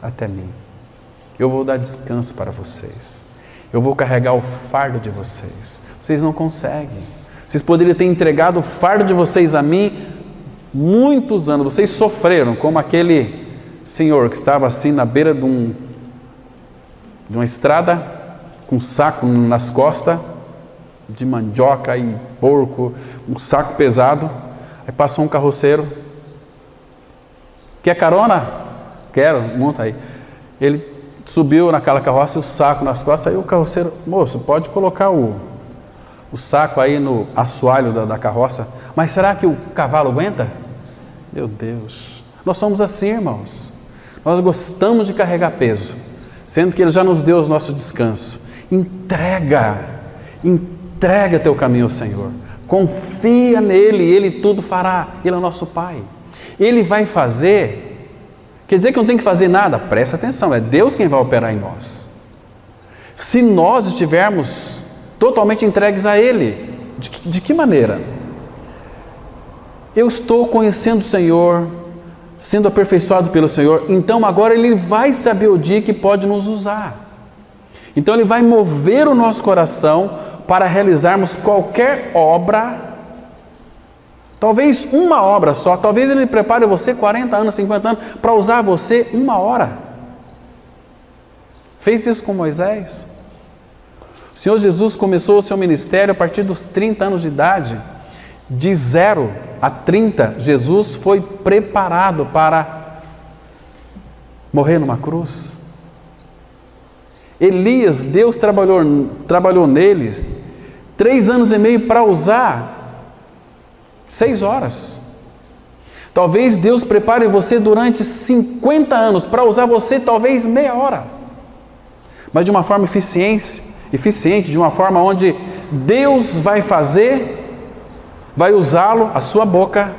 [SPEAKER 1] até mim. Eu vou dar descanso para vocês. Eu vou carregar o fardo de vocês. Vocês não conseguem. Vocês poderiam ter entregado o fardo de vocês a mim muitos anos. Vocês sofreram, como aquele senhor que estava assim na beira de uma estrada, com um saco nas costas, de mandioca e porco, um saco pesado. Aí passou um carroceiro. Quer carona? Quero, monta aí. Ele subiu naquela carroça e o saco nas costas. Aí o carroceiro: moço, pode colocar o saco aí no assoalho da carroça. Mas será que o cavalo aguenta? Meu Deus, nós somos assim, irmãos. Nós gostamos de carregar peso, sendo que Ele já nos deu o nosso descanso. Entrega teu caminho ao Senhor. Confia nele, Ele tudo fará. Ele é o nosso Pai. Ele vai fazer. Quer dizer que eu não tenho que fazer nada? Presta atenção, é Deus quem vai operar em nós. Se nós estivermos totalmente entregues a Ele, de que maneira? Eu estou conhecendo o Senhor, sendo aperfeiçoado pelo Senhor, então agora Ele vai saber o dia que pode nos usar. Então Ele vai mover o nosso coração para realizarmos qualquer obra, talvez uma obra só, talvez Ele prepare você 40 anos, 50 anos, para usar você uma hora. Fez isso com Moisés. O Senhor Jesus começou o seu ministério a partir dos 30 anos de idade. De 0 a 30, Jesus foi preparado para morrer numa cruz. Elias, Deus trabalhou nele 3 anos e meio para usar 6 horas. Talvez Deus prepare você durante 50 anos para usar você talvez meia hora, mas de uma forma eficiente, de uma forma onde Deus vai usá-lo, a sua boca,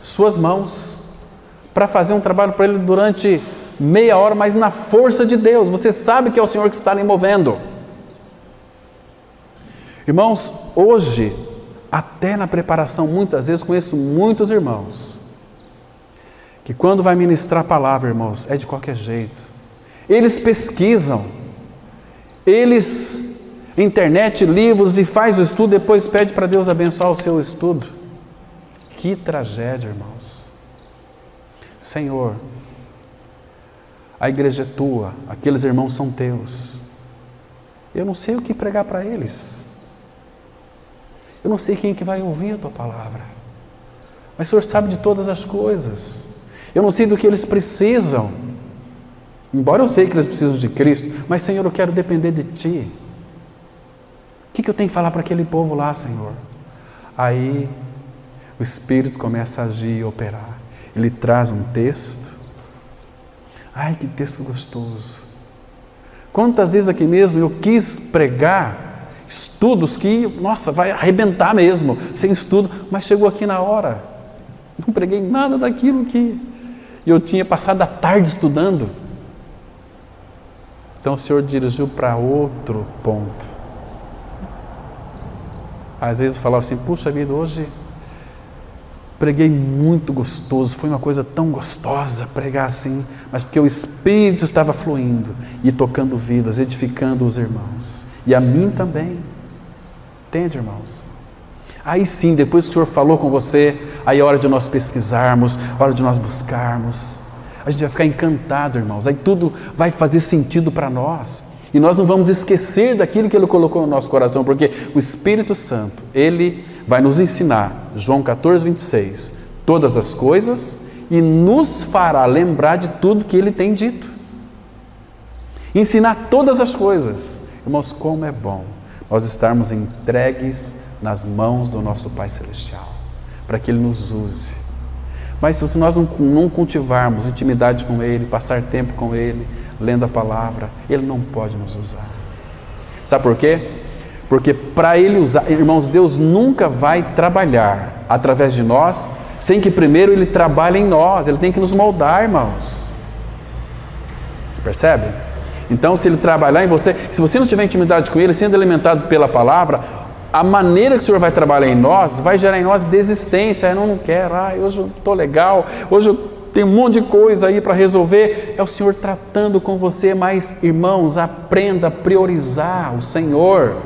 [SPEAKER 1] suas mãos, para fazer um trabalho para Ele durante meia hora, mas na força de Deus. Você sabe que é o Senhor que está lhe movendo. Irmãos, hoje, até na preparação, muitas vezes conheço muitos irmãos que quando vai ministrar a palavra, irmãos, é de qualquer jeito. Eles pesquisam, internet, livros, e faz o estudo, depois pede para Deus abençoar o seu estudo. Que tragédia, irmãos. Senhor, a igreja é tua, aqueles irmãos são teus. Eu não sei o que pregar para eles. Eu não sei quem que vai ouvir a tua palavra. Mas o Senhor sabe de todas as coisas. Eu não sei do que eles precisam. Embora eu sei que eles precisam de Cristo, mas Senhor, eu quero depender de Ti. O que eu tenho que falar para aquele povo lá, Senhor? Aí o Espírito começa a agir e operar. Ele traz um texto. Ai, que texto gostoso. Quantas vezes aqui mesmo eu quis pregar estudos que, nossa, vai arrebentar mesmo, sem estudo, mas chegou aqui na hora. Não preguei nada daquilo que eu tinha passado a tarde estudando. Então o Senhor dirigiu para outro ponto. Às vezes eu falava assim, puxa vida, hoje preguei muito gostoso, foi uma coisa tão gostosa pregar assim, mas porque o Espírito estava fluindo e tocando vidas, edificando os irmãos. E a mim também. Entende, irmãos? Aí sim, depois que o Senhor falou com você, aí é hora de nós pesquisarmos, hora de nós buscarmos. A gente vai ficar encantado, irmãos. Aí tudo vai fazer sentido para nós. E nós não vamos esquecer daquilo que Ele colocou no nosso coração, porque o Espírito Santo, Ele vai nos ensinar, João 14, 26, todas as coisas e nos fará lembrar de tudo que Ele tem dito. Ensinar todas as coisas. Irmãos, como é bom nós estarmos entregues nas mãos do nosso Pai Celestial, para que Ele nos use. Mas se nós não cultivarmos intimidade com Ele, passar tempo com Ele, lendo a palavra, Ele não pode nos usar. Sabe por quê? Porque para Ele usar, irmãos, Deus nunca vai trabalhar através de nós, sem que primeiro Ele trabalhe em nós. Ele tem que nos moldar, irmãos. Percebe? Então, se Ele trabalhar em você, se você não tiver intimidade com Ele, sendo alimentado pela palavra, a maneira que o Senhor vai trabalhar em nós, vai gerar em nós desistência. Eu não quero, hoje eu estou legal, hoje eu tenho um monte de coisa aí para resolver. É o Senhor tratando com você, mas irmãos, aprenda a priorizar o Senhor.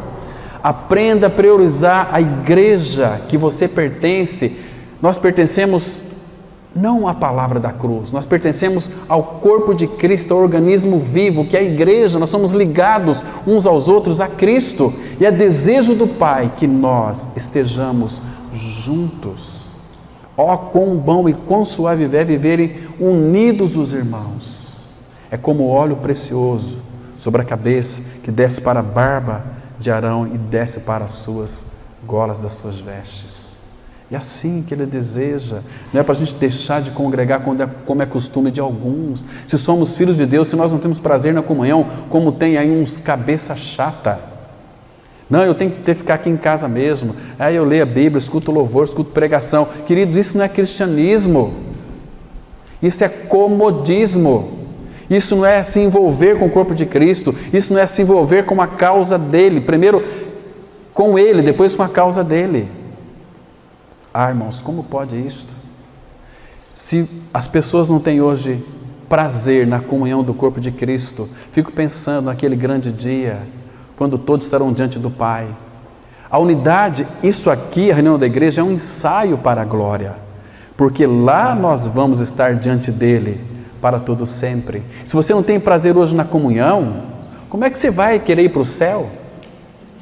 [SPEAKER 1] Aprenda a priorizar a igreja que você pertence. Nós pertencemos não à palavra da cruz, nós pertencemos ao corpo de Cristo, ao organismo vivo, que é a igreja. Nós somos ligados uns aos outros a Cristo, e é desejo do Pai que nós estejamos juntos. Ó, quão bom e quão suave é viverem unidos os irmãos. É como óleo precioso sobre a cabeça, que desce para a barba de Arão e desce para as suas golas das suas vestes. É assim que Ele deseja. Não é para a gente deixar de congregar como é costume de alguns. Se somos filhos de Deus, se nós não temos prazer na comunhão, como tem aí uns cabeça chata. Não, eu tenho que ficar aqui em casa mesmo. Aí eu leio a Bíblia, escuto louvor, escuto pregação. Queridos, isso não é cristianismo. Isso é comodismo. Isso não é se envolver com o corpo de Cristo. Isso não é se envolver com a causa dele. Primeiro com ele, depois com a causa dele. Ah, irmãos, como pode isto? Se as pessoas não têm hoje prazer na comunhão do corpo de Cristo, fico pensando naquele grande dia, quando todos estarão diante do Pai. A unidade, isso aqui, a reunião da igreja, é um ensaio para a glória, porque lá nós vamos estar diante dele para todo sempre. Se você não tem prazer hoje na comunhão, como é que você vai querer ir para o céu?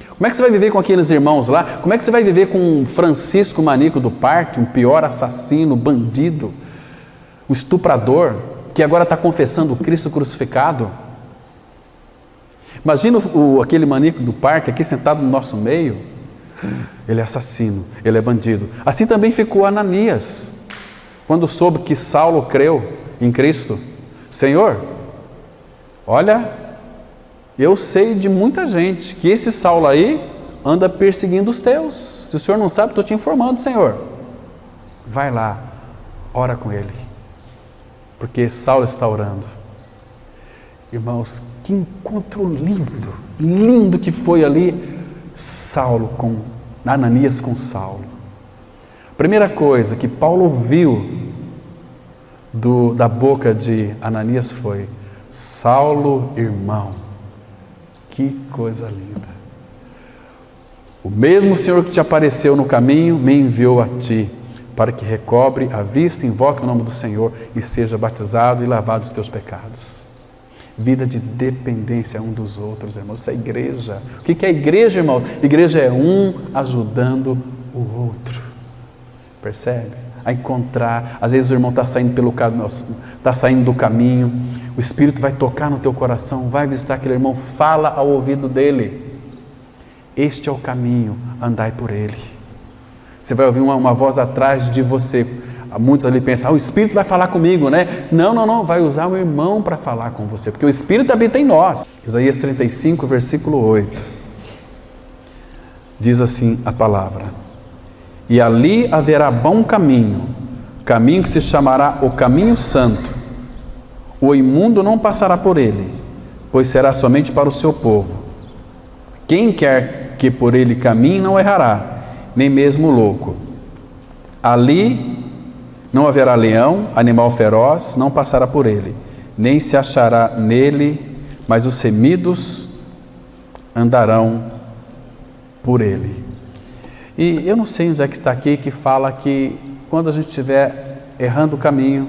[SPEAKER 1] Como é que você vai viver com aqueles irmãos lá? Como é que você vai viver com Francisco Manico do Parque, um pior assassino, bandido, um estuprador, que agora está confessando o Cristo crucificado? Imagina aquele Manico do Parque aqui sentado no nosso meio. Ele é assassino, ele é bandido. Assim também ficou Ananias, quando soube que Saulo creu em Cristo. Senhor, olha, eu sei de muita gente que esse Saulo aí anda perseguindo os teus. Se o Senhor não sabe, estou te informando, Senhor. Vai lá, ora com ele, porque Saulo está orando. Irmãos, que encontro lindo, lindo que foi ali Ananias com Saulo. Primeira coisa que Paulo ouviu da boca de Ananias foi: Saulo, irmão. Que coisa linda! O mesmo Senhor que te apareceu no caminho me enviou a ti, para que recobre a vista, invoque o nome do Senhor e seja batizado e lavado os teus pecados. Vida de dependência um dos outros, irmãos. Isso é igreja. O que é igreja, irmãos? Igreja é um ajudando o outro. Percebe? A encontrar, às vezes o irmão está saindo está saindo do caminho, o Espírito vai tocar no teu coração, vai visitar aquele irmão, fala ao ouvido dele: este é o caminho, andai por ele. Você vai ouvir uma voz atrás de você. Muitos ali pensam: o Espírito vai falar comigo, né? Não, vai usar o irmão para falar com você, porque o Espírito habita em nós. Isaías 35, versículo 8, diz assim a palavra: e ali haverá bom caminho, caminho que se chamará o caminho santo. O imundo não passará por ele, pois será somente para o seu povo. Quem quer que por ele caminhe não errará, nem mesmo o louco. Ali não haverá leão, animal feroz, não passará por ele, nem se achará nele, mas os remidos andarão por ele. E eu não sei onde é que está aqui, que fala que quando a gente estiver errando o caminho,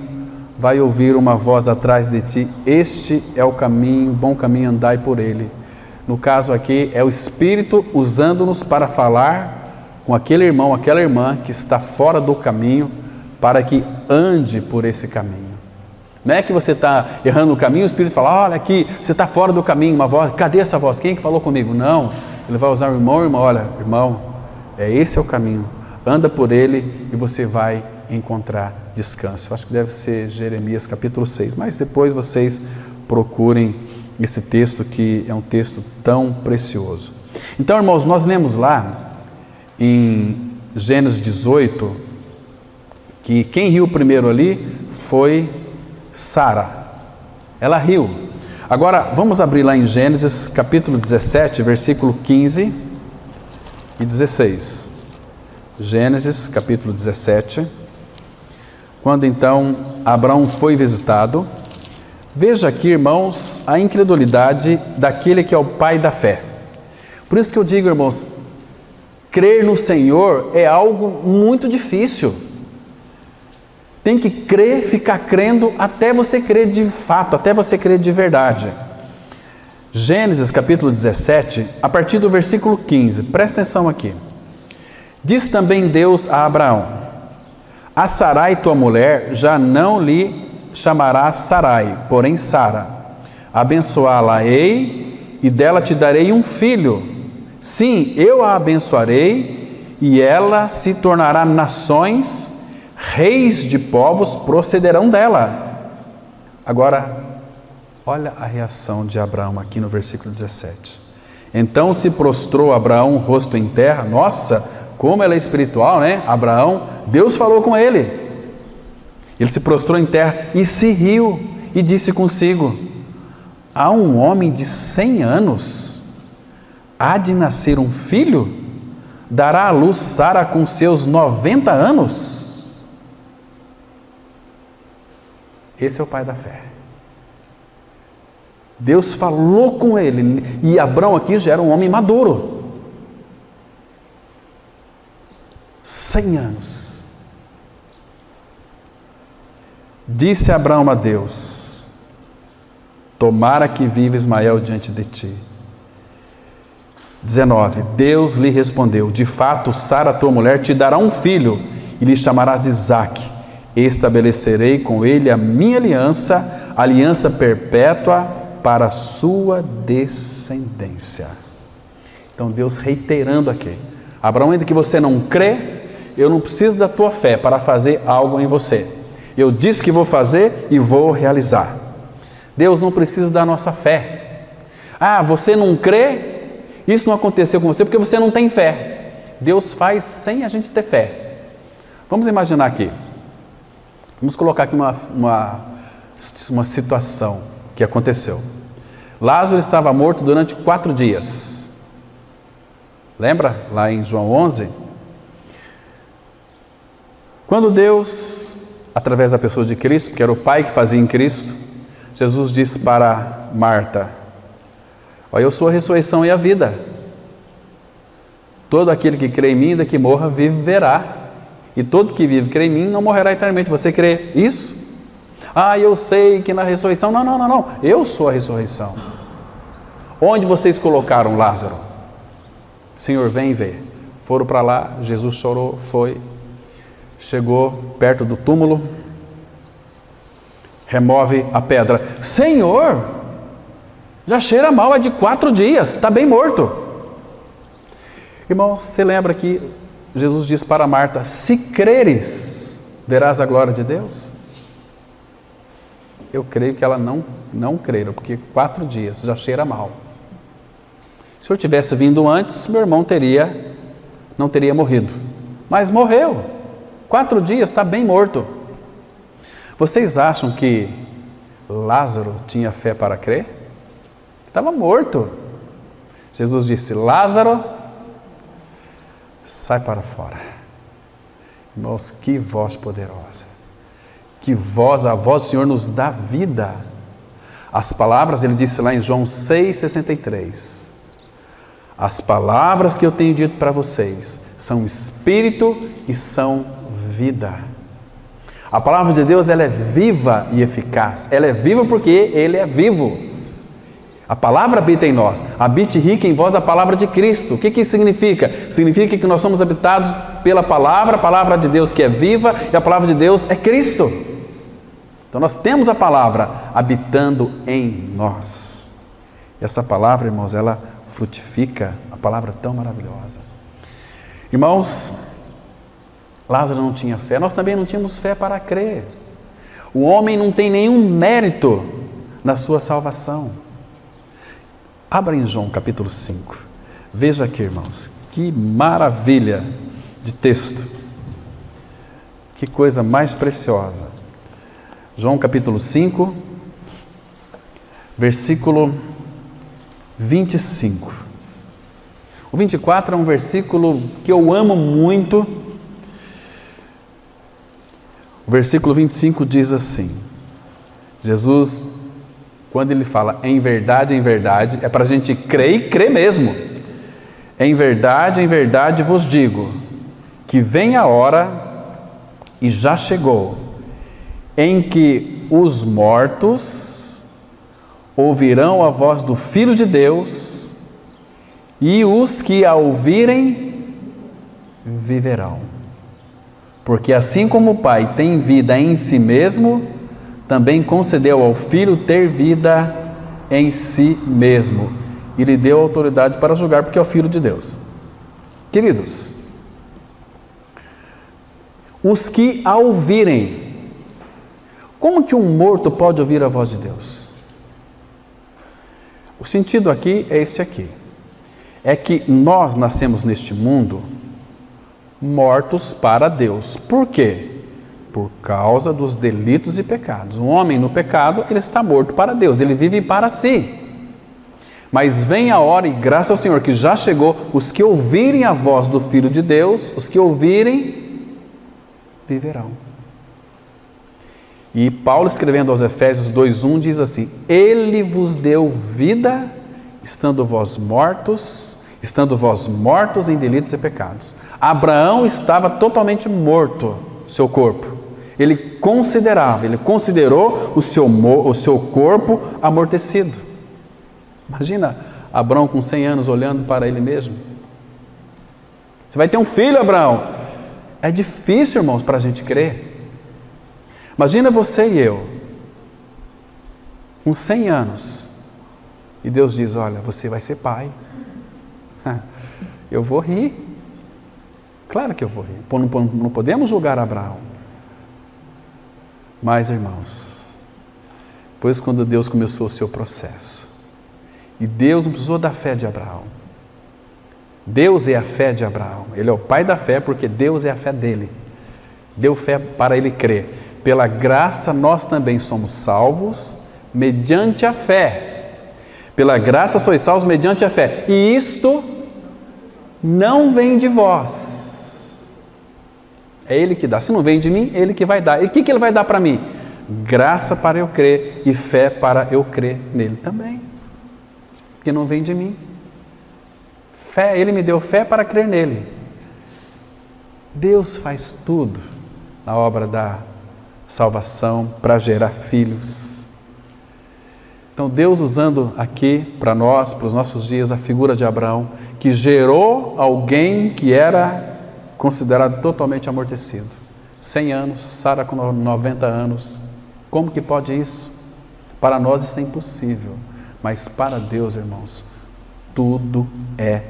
[SPEAKER 1] vai ouvir uma voz atrás de ti: este é o caminho, bom caminho, andai por ele. No caso aqui, é o Espírito usando-nos para falar com aquele irmão, aquela irmã que está fora do caminho, para que ande por esse caminho. Não é que você está errando o caminho, o Espírito fala: olha aqui, você está fora do caminho, uma voz, cadê essa voz? Quem é que falou comigo? Não, ele vai usar o irmão, olha, irmão, esse é o caminho, anda por ele e você vai encontrar descanso. Eu acho que deve ser Jeremias capítulo 6, mas depois vocês procurem esse texto, que é um texto tão precioso. Então, irmãos, nós lemos lá em Gênesis 18 que quem riu primeiro ali foi Sara. Ela riu. Agora vamos abrir lá em Gênesis capítulo 17, versículo 15 e 16. Gênesis capítulo 17. Quando então Abraão foi visitado, veja aqui, irmãos, a incredulidade daquele que é o pai da fé. Por isso que eu digo, irmãos, crer no Senhor é algo muito difícil. Tem que crer, ficar crendo até você crer de fato, até você crer de verdade. Gênesis capítulo 17, a partir do versículo 15, presta atenção aqui. Diz também Deus a Abraão: a Sarai, tua mulher, já não lhe chamarás Sarai, porém Sara. Abençoá-la-ei e dela te darei um filho. Sim, eu a abençoarei e ela se tornará nações, reis de povos procederão dela. Agora, olha a reação de Abraão aqui no versículo 17. Então se prostrou Abraão, rosto em terra. Nossa, como ela é espiritual, né? Abraão, Deus falou com ele. Ele se prostrou em terra e se riu e disse consigo: há um homem de 100 anos, há de nascer um filho? Dará à luz Sara com seus 90 anos? Esse é o pai da fé. Deus falou com ele, e Abraão aqui já era um homem maduro. 100 anos. Disse Abraão a Deus: tomara que viva Ismael diante de ti. 19. Deus lhe respondeu: de fato, Sara, tua mulher, te dará um filho, e lhe chamarás Isaque. Estabelecerei com ele a minha aliança, aliança perpétua para a sua descendência. Então Deus reiterando aqui: Abraão, ainda que você não crê, eu não preciso da tua fé para fazer algo em você. Eu disse que vou fazer e vou realizar. Deus não precisa da nossa fé. Ah, você não crê? Isso não aconteceu com você porque você não tem fé. Deus faz sem a gente ter fé. Vamos imaginar aqui. Vamos colocar aqui uma situação que aconteceu. Lázaro estava morto durante 4 dias. Lembra? Lá em João 11. Quando Deus, através da pessoa de Cristo, que era o Pai que fazia em Cristo, Jesus disse para Marta: olha, eu sou a ressurreição e a vida. Todo aquele que crê em mim, ainda que morra, viverá. E todo que vive e crê em mim não morrerá eternamente. Você crê isso? Ah, eu sei que na ressurreição... Não. Eu sou a ressurreição. Onde vocês colocaram Lázaro? Senhor, vem ver. Foram para lá, Jesus chorou, foi. Chegou perto do túmulo. Remove a pedra. Senhor, já cheira mal, é de 4 dias, está bem morto. Irmãos, você lembra que Jesus disse para Marta: se creres, verás a glória de Deus? Eu creio que ela não creram, porque 4 dias já cheira mal. Se eu tivesse vindo antes, meu irmão não teria morrido. Mas morreu. 4 dias, está bem morto. Vocês acham que Lázaro tinha fé para crer? Estava morto. Jesus disse: Lázaro, sai para fora. Irmãos, que voz poderosa. Que voz, a voz do Senhor nos dá vida. As palavras, ele disse lá em João 6,63. As palavras que eu tenho dito para vocês são espírito e são vida. A palavra de Deus, ela é viva e eficaz. Ela é viva porque Ele é vivo. A palavra habita em nós. Habite rica em vós a palavra de Cristo. O que isso significa? Significa que nós somos habitados pela palavra, a palavra de Deus que é viva, e a palavra de Deus é Cristo. Então nós temos a palavra habitando em nós. E essa palavra, irmãos, ela frutifica, a palavra tão maravilhosa. Irmãos, Lázaro não tinha fé, nós também não tínhamos fé para crer. O homem não tem nenhum mérito na sua salvação. Abra em João capítulo 5. Veja aqui, irmãos, que maravilha de texto. Que coisa mais preciosa. João capítulo 5, versículo 25. O 24 é um versículo que eu amo muito. O versículo 25 diz assim: Jesus, quando ele fala em verdade, é para a gente crer e crer mesmo. Em verdade vos digo, que vem a hora, e já chegou, em que os mortos ouvirão a voz do Filho de Deus, e os que a ouvirem viverão. Porque assim como o Pai tem vida em si mesmo, também concedeu ao Filho ter vida em si mesmo, e lhe deu autoridade para julgar, porque é o Filho de Deus. Queridos, os que a ouvirem. Como que um morto pode ouvir a voz de Deus? O sentido aqui é esse aqui. É que nós nascemos neste mundo mortos para Deus. Por quê? Por causa dos delitos e pecados. Um homem no pecado, ele está morto para Deus, ele vive para si. Mas vem a hora, e graças ao Senhor que já chegou, os que ouvirem a voz do Filho de Deus, os que ouvirem, viverão. E Paulo, escrevendo aos Efésios 2:1, diz assim: Ele vos deu vida, estando vós mortos em delitos e pecados. Abraão estava totalmente morto, seu corpo. Ele considerou o seu corpo amortecido. Imagina Abraão com 100 anos olhando para ele mesmo. Você vai ter um filho, Abraão. É difícil, irmãos, para a gente crer. Imagina você e eu, com 100 anos, e Deus diz: olha, você vai ser pai. Eu vou rir. Claro que eu vou rir. Não podemos julgar Abraão. Mas, irmãos, pois quando Deus começou o seu processo, e Deus não precisou da fé de Abraão. Deus é a fé de Abraão. Ele é o pai da fé porque Deus é a fé dele. Deu fé para ele crer. Pela graça nós também somos salvos mediante a fé. Pela graça sois salvos mediante a fé. E isto não vem de vós. É Ele que dá. Se não vem de mim, é Ele que vai dar. E o que Ele vai dar para mim? Graça para eu crer e fé para eu crer nele também. Que não vem de mim. Fé, Ele me deu fé para crer nele. Deus faz tudo na obra da salvação para gerar filhos. Então Deus usando aqui para nós, para os nossos dias, a figura de Abraão, que gerou alguém que era considerado totalmente amortecido. 100 anos, Sara com 90 anos. Como que pode isso? Para nós isso é impossível, mas para Deus, irmãos, tudo é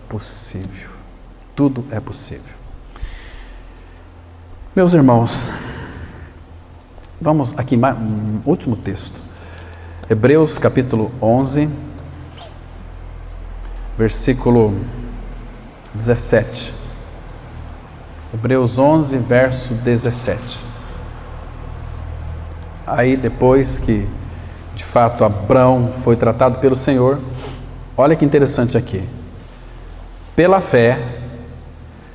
[SPEAKER 1] possível. Tudo é possível. Meus irmãos, vamos aqui, um último texto. Hebreus capítulo 11, versículo 17. Hebreus 11, verso 17. Aí depois que, de fato, Abrão foi tratado pelo Senhor, olha que interessante aqui. Pela fé,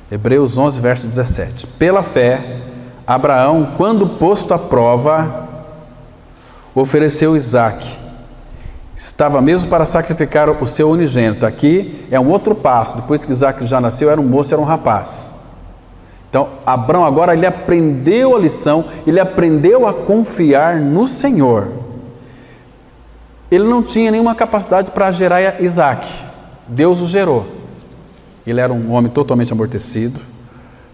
[SPEAKER 1] Hebreus 11, verso 17. Pela fé, Abraão, quando posto à prova, ofereceu Isaque. Estava mesmo para sacrificar o seu unigênito. Aqui é um outro passo. Depois que Isaque já nasceu, era um moço, era um rapaz. Então, Abraão agora, ele aprendeu a lição, ele aprendeu a confiar no Senhor. Ele não tinha nenhuma capacidade para gerar Isaque. Deus o gerou. Ele era um homem totalmente amortecido.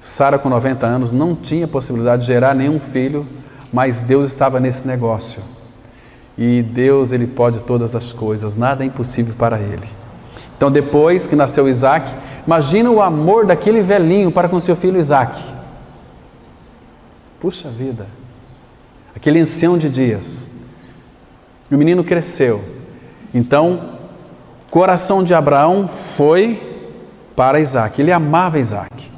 [SPEAKER 1] Sara, com 90 anos, não tinha possibilidade de gerar nenhum filho, mas Deus estava nesse negócio. E Deus, Ele pode todas as coisas, nada é impossível para Ele. Então, depois que nasceu Isaque, imagina o amor daquele velhinho para com seu filho Isaque. Puxa vida, aquele ancião de dias. E o menino cresceu. Então, o coração de Abraão foi para Isaque. Ele amava Isaque.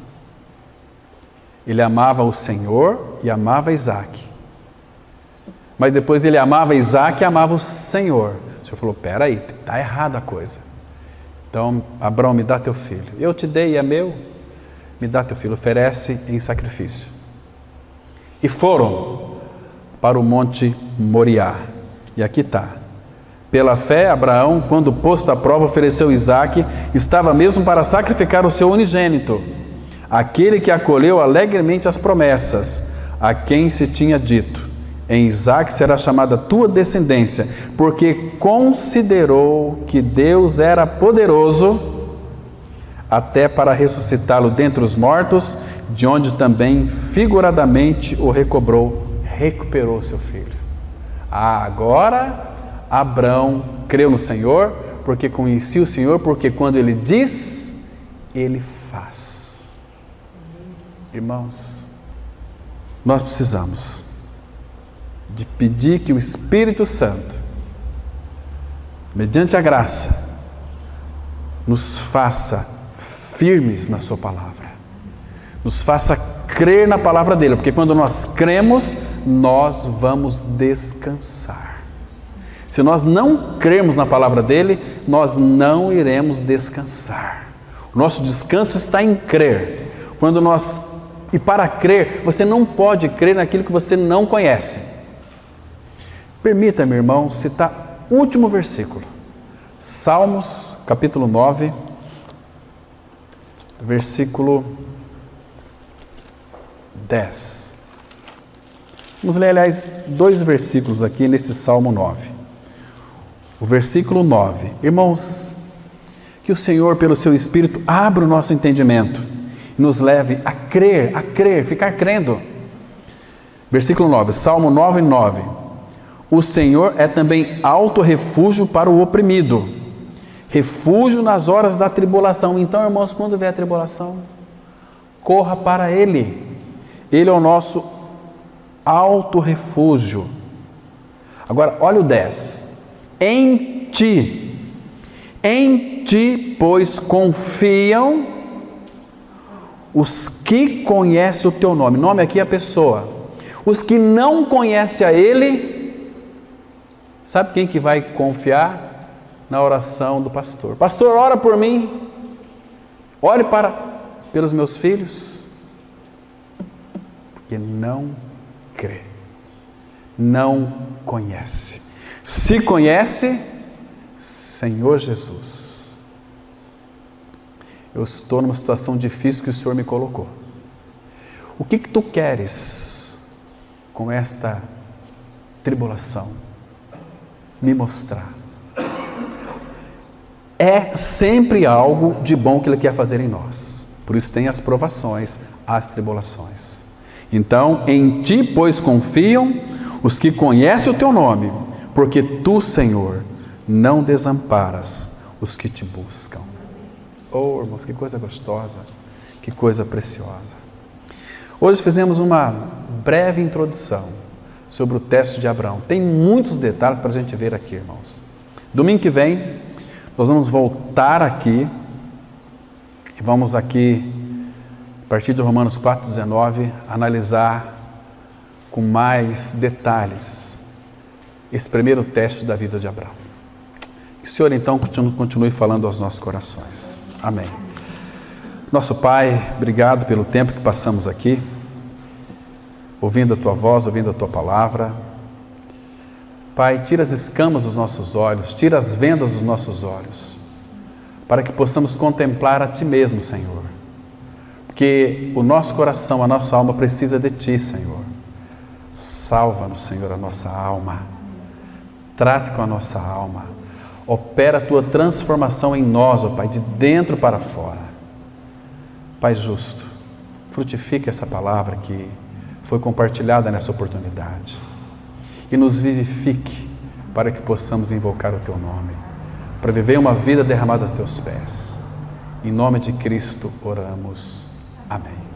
[SPEAKER 1] Ele amava o Senhor e amava Isaque. Mas depois ele amava Isaque e amava o Senhor. O Senhor falou: peraí, está errada a coisa. Então, Abraão, me dá teu filho. Eu te dei, é meu. Me dá teu filho, oferece em sacrifício. E foram para o monte Moriá. E aqui está. Pela fé, Abraão, quando posto à prova, ofereceu Isaque, estava mesmo para sacrificar o seu unigênito, aquele que acolheu alegremente as promessas, a quem se tinha dito: em Isaque será chamada tua descendência, porque considerou que Deus era poderoso até para ressuscitá-lo dentre os mortos, de onde também figuradamente o recuperou seu filho. Agora Abraão creu no Senhor, porque conhecia o Senhor, porque quando Ele diz, Ele faz. Irmãos, nós precisamos de pedir que o Espírito Santo, mediante a graça, nos faça firmes na sua palavra, nos faça crer na palavra dele, porque quando nós cremos, nós vamos descansar. Se nós não crermos na palavra dele, nós não iremos descansar. O nosso descanso está em crer. E para crer, você não pode crer naquilo que você não conhece. Permita-me, irmão, citar o último versículo. Salmos, capítulo 9, versículo 10. Vamos ler, aliás, 2 versículos aqui nesse Salmo 9. O versículo 9. Irmãos, que o Senhor, pelo seu Espírito, abra o nosso entendimento e nos leve a crer, ficar crendo. Versículo 9, Salmo 9, 9. O Senhor é também alto refúgio para o oprimido, refúgio nas horas da tribulação. Então, irmãos, quando vier a tribulação, corra para Ele. Ele é o nosso alto refúgio. Agora, olha o 10. Em ti, pois, confiam os que conhecem o teu nome. Nome aqui é a pessoa. Os que não conhecem a Ele, sabe quem que vai confiar? Na oração do pastor. Pastor, ora por mim. Ore pelos meus filhos. Porque não crê. Não conhece. Se conhece, Senhor Jesus, eu estou numa situação difícil que o Senhor me colocou. O que tu queres com esta tribulação? Me mostrar. É sempre algo de bom que Ele quer fazer em nós. Por isso tem as provações, as tribulações. Então, em ti, pois, confiam os que conhecem o teu nome, porque tu, Senhor, não desamparas os que te buscam. Oh, irmãos, que coisa gostosa, que coisa preciosa. Hoje fizemos uma breve introdução sobre o teste de Abraão. Tem muitos detalhes para a gente ver aqui, irmãos. Domingo que vem, nós vamos voltar aqui e vamos aqui, a partir de Romanos 4,19, analisar com mais detalhes esse primeiro teste da vida de Abraão. Que o Senhor, então, continue falando aos nossos corações. Amém. Nosso Pai, obrigado pelo tempo que passamos aqui, ouvindo a Tua voz, ouvindo a Tua palavra. Pai, tira as escamas dos nossos olhos, tira as vendas dos nossos olhos, para que possamos contemplar a Ti mesmo, Senhor. Porque o nosso coração, a nossa alma precisa de Ti, Senhor. Salva-nos, Senhor, a nossa alma. Trate com a nossa alma. Opera a Tua transformação em nós, ó Pai, de dentro para fora. Pai justo, frutifique essa palavra que foi compartilhada nessa oportunidade. E nos vivifique para que possamos invocar o Teu nome, para viver uma vida derramada aos Teus pés. Em nome de Cristo oramos. Amém.